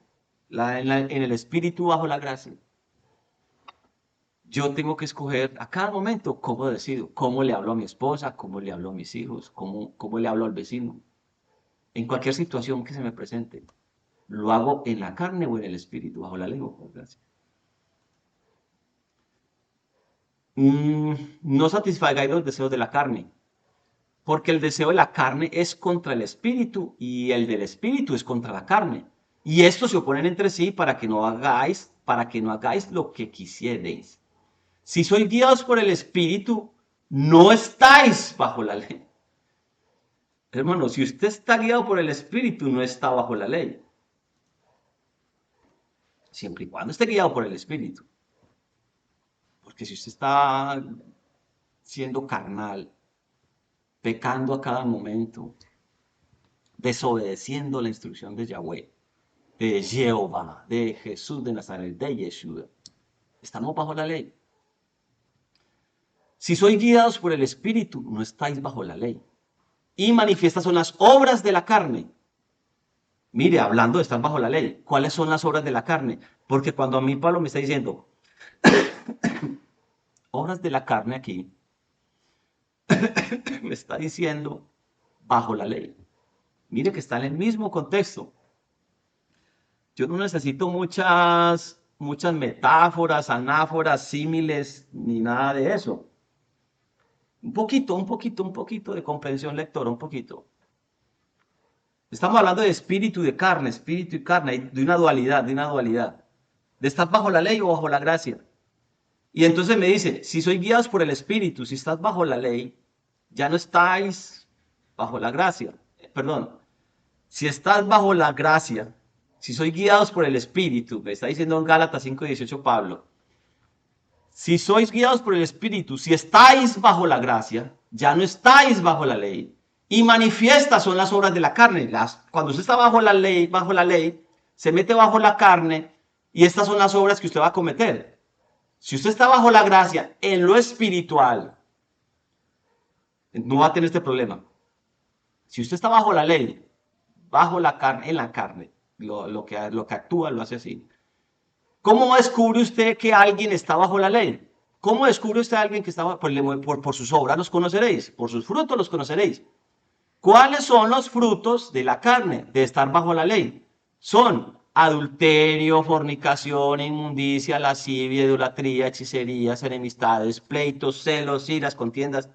en el espíritu bajo la gracia. Yo tengo que escoger a cada momento cómo decido, cómo le hablo a mi esposa, cómo le hablo a mis hijos, cómo le hablo al vecino. En cualquier situación que se me presente, lo hago en la carne o en el espíritu, bajo la ley o bajo la gracia. No satisfagáis los deseos de la carne, porque el deseo de la carne es contra el espíritu y el del espíritu es contra la carne. Y estos se oponen entre sí para que no hagáis lo que quisierais. Si sois guiados por el espíritu, no estáis bajo la ley. Hermano, si usted está guiado por el espíritu, no está bajo la ley. Siempre y cuando esté guiado por el espíritu. Porque si usted está siendo carnal, pecando a cada momento, desobedeciendo la instrucción de Yahweh, de Jehová, de Jesús de Nazaret, de Yeshua, estamos bajo la ley. Si sois guiados por el Espíritu, no estáis bajo la ley. Y manifiestas son las obras de la carne. Mire, hablando de estar bajo la ley, ¿cuáles son las obras de la carne? Porque cuando a mí Pablo me está diciendo, obras de la carne aquí, me está diciendo bajo la ley. Mire que está en el mismo contexto. Yo no necesito muchas metáforas, anáforas, símiles, ni nada de eso. Un poquito de comprensión lectora, un poquito. Estamos hablando de espíritu y carne, de una dualidad, de una dualidad. De estar bajo la ley o bajo la gracia. Y entonces me dice, si sois guiados por el espíritu, si estás bajo la ley, ya no estáis bajo la gracia. Perdón, si estás bajo la gracia, si sois guiados por el espíritu, me está diciendo en Gálatas 5:18 Pablo, si sois guiados por el espíritu, si estáis bajo la gracia, ya no estáis bajo la ley. Y manifiestas son las obras de la carne. Cuando usted está bajo la ley, se mete bajo la carne y estas son las obras que usted va a cometer. Si usted está bajo la gracia en lo espiritual, no va a tener este problema. Si usted está bajo la ley, bajo la carne, en la carne, lo que actúa lo hace así. ¿Cómo descubre usted que alguien está bajo la ley? ¿Cómo descubre usted a alguien que está bajo? Por sus obras los conoceréis, por sus frutos los conoceréis. ¿Cuáles son los frutos de la carne, de estar bajo la ley? Son adulterio, fornicación, inmundicia, lascivia, idolatría, hechicerías, enemistades, pleitos, celos, iras, contiendas,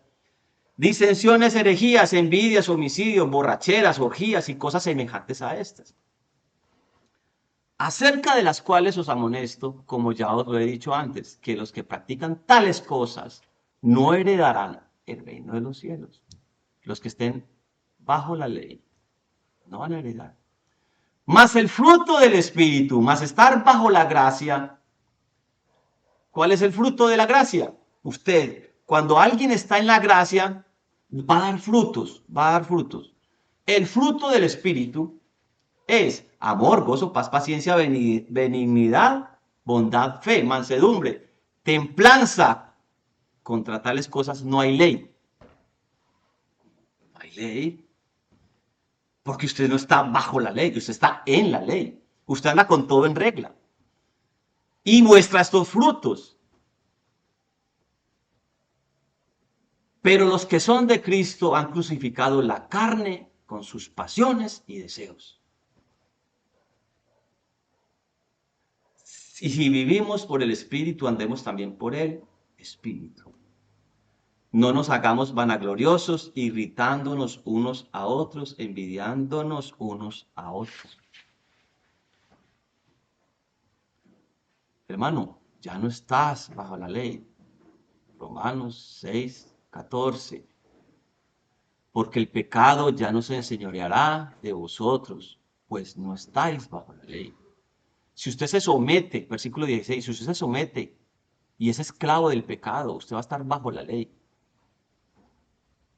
disensiones, herejías, envidias, homicidios, borracheras, orgías y cosas semejantes a estas, acerca de las cuales os amonesto, como ya os lo he dicho antes, que los que practican tales cosas no heredarán el reino de los cielos. Los que estén bajo la ley no van a heredar. Más el fruto del Espíritu, más estar bajo la gracia. ¿Cuál es el fruto de la gracia? Usted, cuando alguien está en la gracia, va a dar frutos, va a dar frutos. El fruto del Espíritu es amor, gozo, paz, paciencia, benignidad, bondad, fe, mansedumbre, templanza. Contra tales cosas no hay ley. No hay ley. Porque usted no está bajo la ley, usted está en la ley. Usted anda con todo en regla. Y muestra estos frutos. Pero los que son de Cristo han crucificado la carne con sus pasiones y deseos. Y si vivimos por el Espíritu, andemos también por el Espíritu. No nos hagamos vanagloriosos, irritándonos unos a otros, envidiándonos unos a otros. Hermano, ya no estás bajo la ley. Romanos 6:14. Porque el pecado ya no se enseñoreará de vosotros, pues no estáis bajo la ley. Si usted se somete, versículo 16, si usted se somete y es esclavo del pecado, usted va a estar bajo la ley.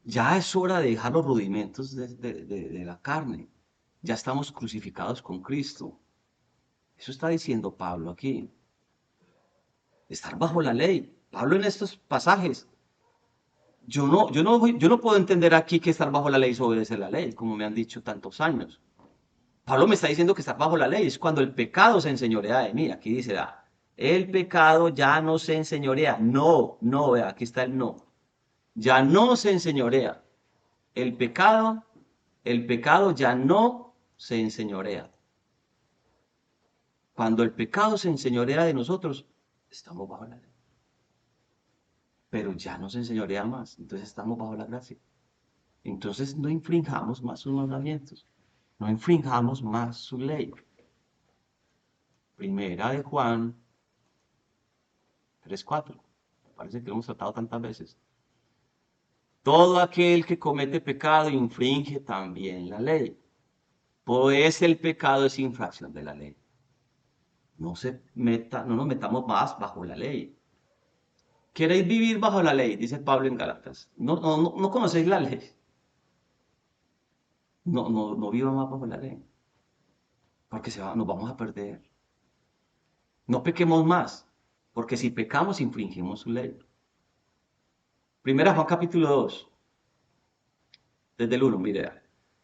Ya es hora de dejar los rudimentos de la carne. Ya estamos crucificados con Cristo. Eso está diciendo Pablo aquí. Estar bajo la ley. Pablo en estos pasajes. Yo no puedo entender aquí que estar bajo la ley es obedecer la ley, como me han dicho tantos años. Pablo me está diciendo que estar bajo la ley es cuando el pecado se enseñorea de mí. Aquí dice, el pecado ya no se enseñorea. No, no, vea, aquí está el no. Ya no se enseñorea. El pecado, el pecado ya no se enseñorea. Cuando el pecado se enseñorea de nosotros, estamos bajo la ley. Pero ya no se enseñorea más, entonces estamos bajo la gracia. Entonces no infringamos más sus mandamientos, no infringamos más su ley. Primera de Juan 3:4. Me parece que lo hemos tratado tantas veces. Todo aquel que comete pecado infringe también la ley, pues el pecado es infracción de la ley. No nos metamos más bajo la ley. ¿Queréis vivir bajo la ley? Dice Pablo en Gálatas. No conocéis la ley. No viva más bajo la ley. Porque nos vamos a perder. No pequemos más. Porque si pecamos, infringimos su ley. Primera Juan capítulo 2. Desde el 1, mire.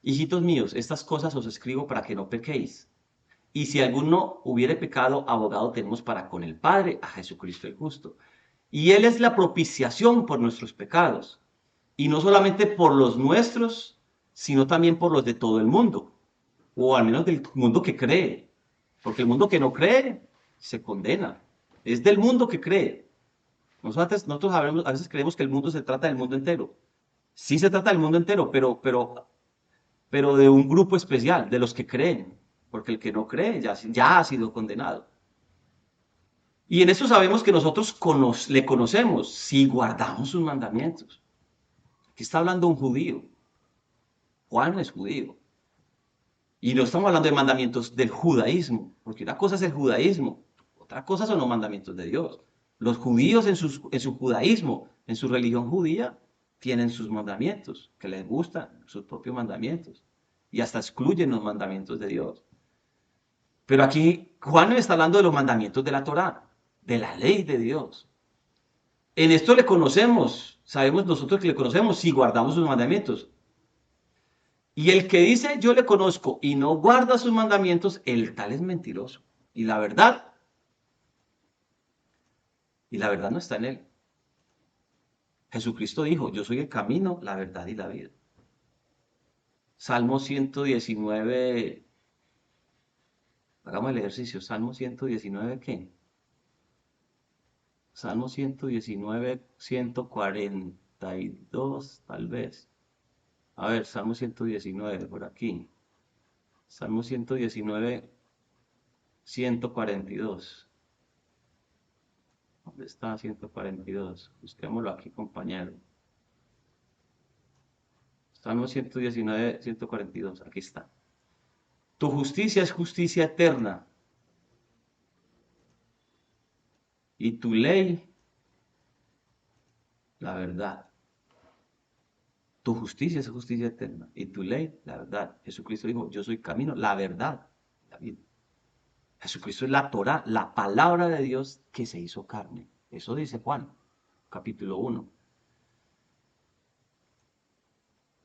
Hijitos míos, estas cosas os escribo para que no pequéis. Y si alguno hubiere pecado, abogado tenemos para con el Padre, a Jesucristo el justo. Y Él es la propiciación por nuestros pecados. Y no solamente por los nuestros, sino también por los de todo el mundo. O al menos del mundo que cree. Porque el mundo que no cree se condena. Es del mundo que cree. Nosotros a veces creemos que el mundo se trata del mundo entero. Sí se trata del mundo entero, pero de un grupo especial, de los que creen. Porque el que no cree ya ha sido condenado. Y en eso sabemos que nosotros le conocemos si guardamos sus mandamientos. Aquí está hablando un judío. Juan es judío. Y no estamos hablando de mandamientos del judaísmo, porque una cosa es el judaísmo, otra cosa son los mandamientos de Dios. Los judíos en su judaísmo, en su religión judía, tienen sus mandamientos, que les gustan, sus propios mandamientos, y hasta excluyen los mandamientos de Dios. Pero aquí Juan está hablando de los mandamientos de la Torá, de la ley de Dios. En esto le conocemos, sabemos nosotros que le conocemos si guardamos sus mandamientos. Y el que dice yo le conozco y no guarda sus mandamientos, el tal es mentiroso. Y la verdad no está en él. Jesucristo dijo, yo soy el camino, la verdad y la vida. Salmo 119, hagamos el ejercicio, Salmo 119, ¿qué? Salmo 119, 142, tal vez. A ver, Salmo 119, por aquí. Salmo 119, 142. ¿Dónde está 142? Busquémoslo aquí, compañero. Salmo 119, 142. Aquí está. Tu justicia es justicia eterna. Y tu ley, la verdad. Tu justicia es justicia eterna. Y tu ley, la verdad. Jesucristo dijo, yo soy camino, la verdad, la vida. Jesucristo es la Torá, la palabra de Dios que se hizo carne. Eso dice Juan, capítulo 1.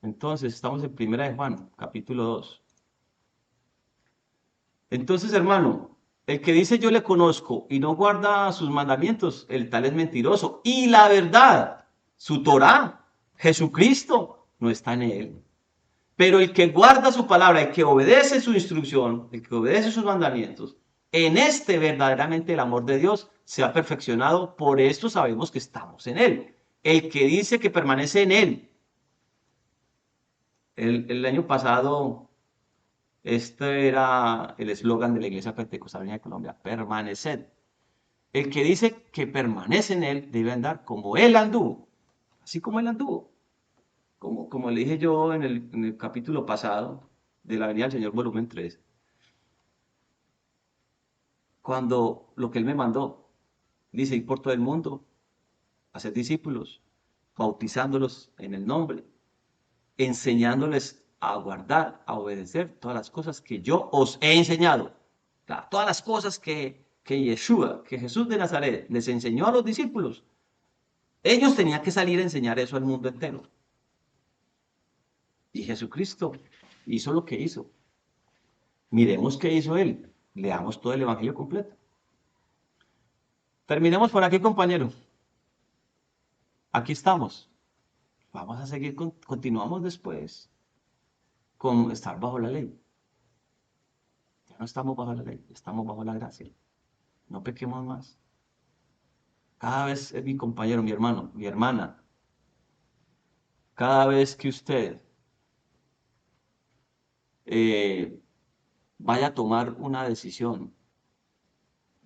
Entonces, estamos en Primera de Juan, capítulo 2. Entonces, hermano, el que dice yo le conozco y no guarda sus mandamientos, el tal es mentiroso. Y la verdad, su Torá, Jesucristo, no está en él. Pero el que guarda su palabra, el que obedece su instrucción, el que obedece sus mandamientos, en este verdaderamente el amor de Dios se ha perfeccionado. Por esto sabemos que estamos en él. El que dice que permanece en él. El año pasado, este era el eslogan de la Iglesia Pentecostal de Colombia, permaneced. El que dice que permanece en él debe andar como él anduvo, así como él anduvo. Como le dije yo en el capítulo pasado de la Venida del Señor, volumen 3. cuando lo que Él me mandó, dice, ir por todo el mundo, hacer discípulos, bautizándolos en el nombre, enseñándoles a guardar, a obedecer todas las cosas que yo os he enseñado. Claro, todas las cosas que Yeshua, que Jesús de Nazaret les enseñó a los discípulos, ellos tenían que salir a enseñar eso al mundo entero. Y Jesucristo hizo lo que hizo. Miremos qué hizo Él. Leamos todo el Evangelio completo. Terminemos por aquí, compañero. Aquí estamos. Vamos a seguir, continuamos después con estar bajo la ley. Ya no estamos bajo la ley, estamos bajo la gracia. No pequemos más. Cada vez es mi compañero, mi hermano, mi hermana. Cada vez que usted eh, vaya a tomar una decisión,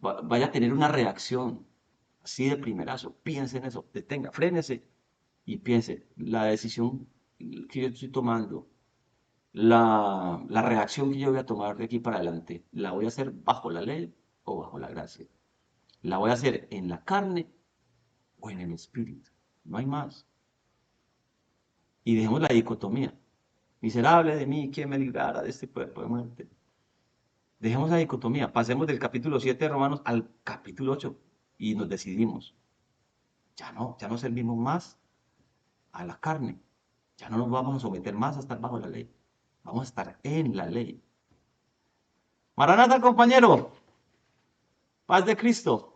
vaya a tener una reacción así de primerazo, piense en eso, detenga, frénese y piense, la decisión que yo estoy tomando, la reacción que yo voy a tomar de aquí para adelante, ¿la voy a hacer bajo la ley o bajo la gracia? ¿La voy a hacer en la carne o en el espíritu? No hay más. Y dejemos la dicotomía. Miserable de mí, ¿quién me librara de este cuerpo de muerte? Dejemos la dicotomía. Pasemos del capítulo 7 de Romanos al capítulo 8 y nos decidimos. Ya no servimos más a la carne. Ya no nos vamos a someter más a estar bajo la ley. Vamos a estar en la ley. Maranata, compañero. Paz de Cristo.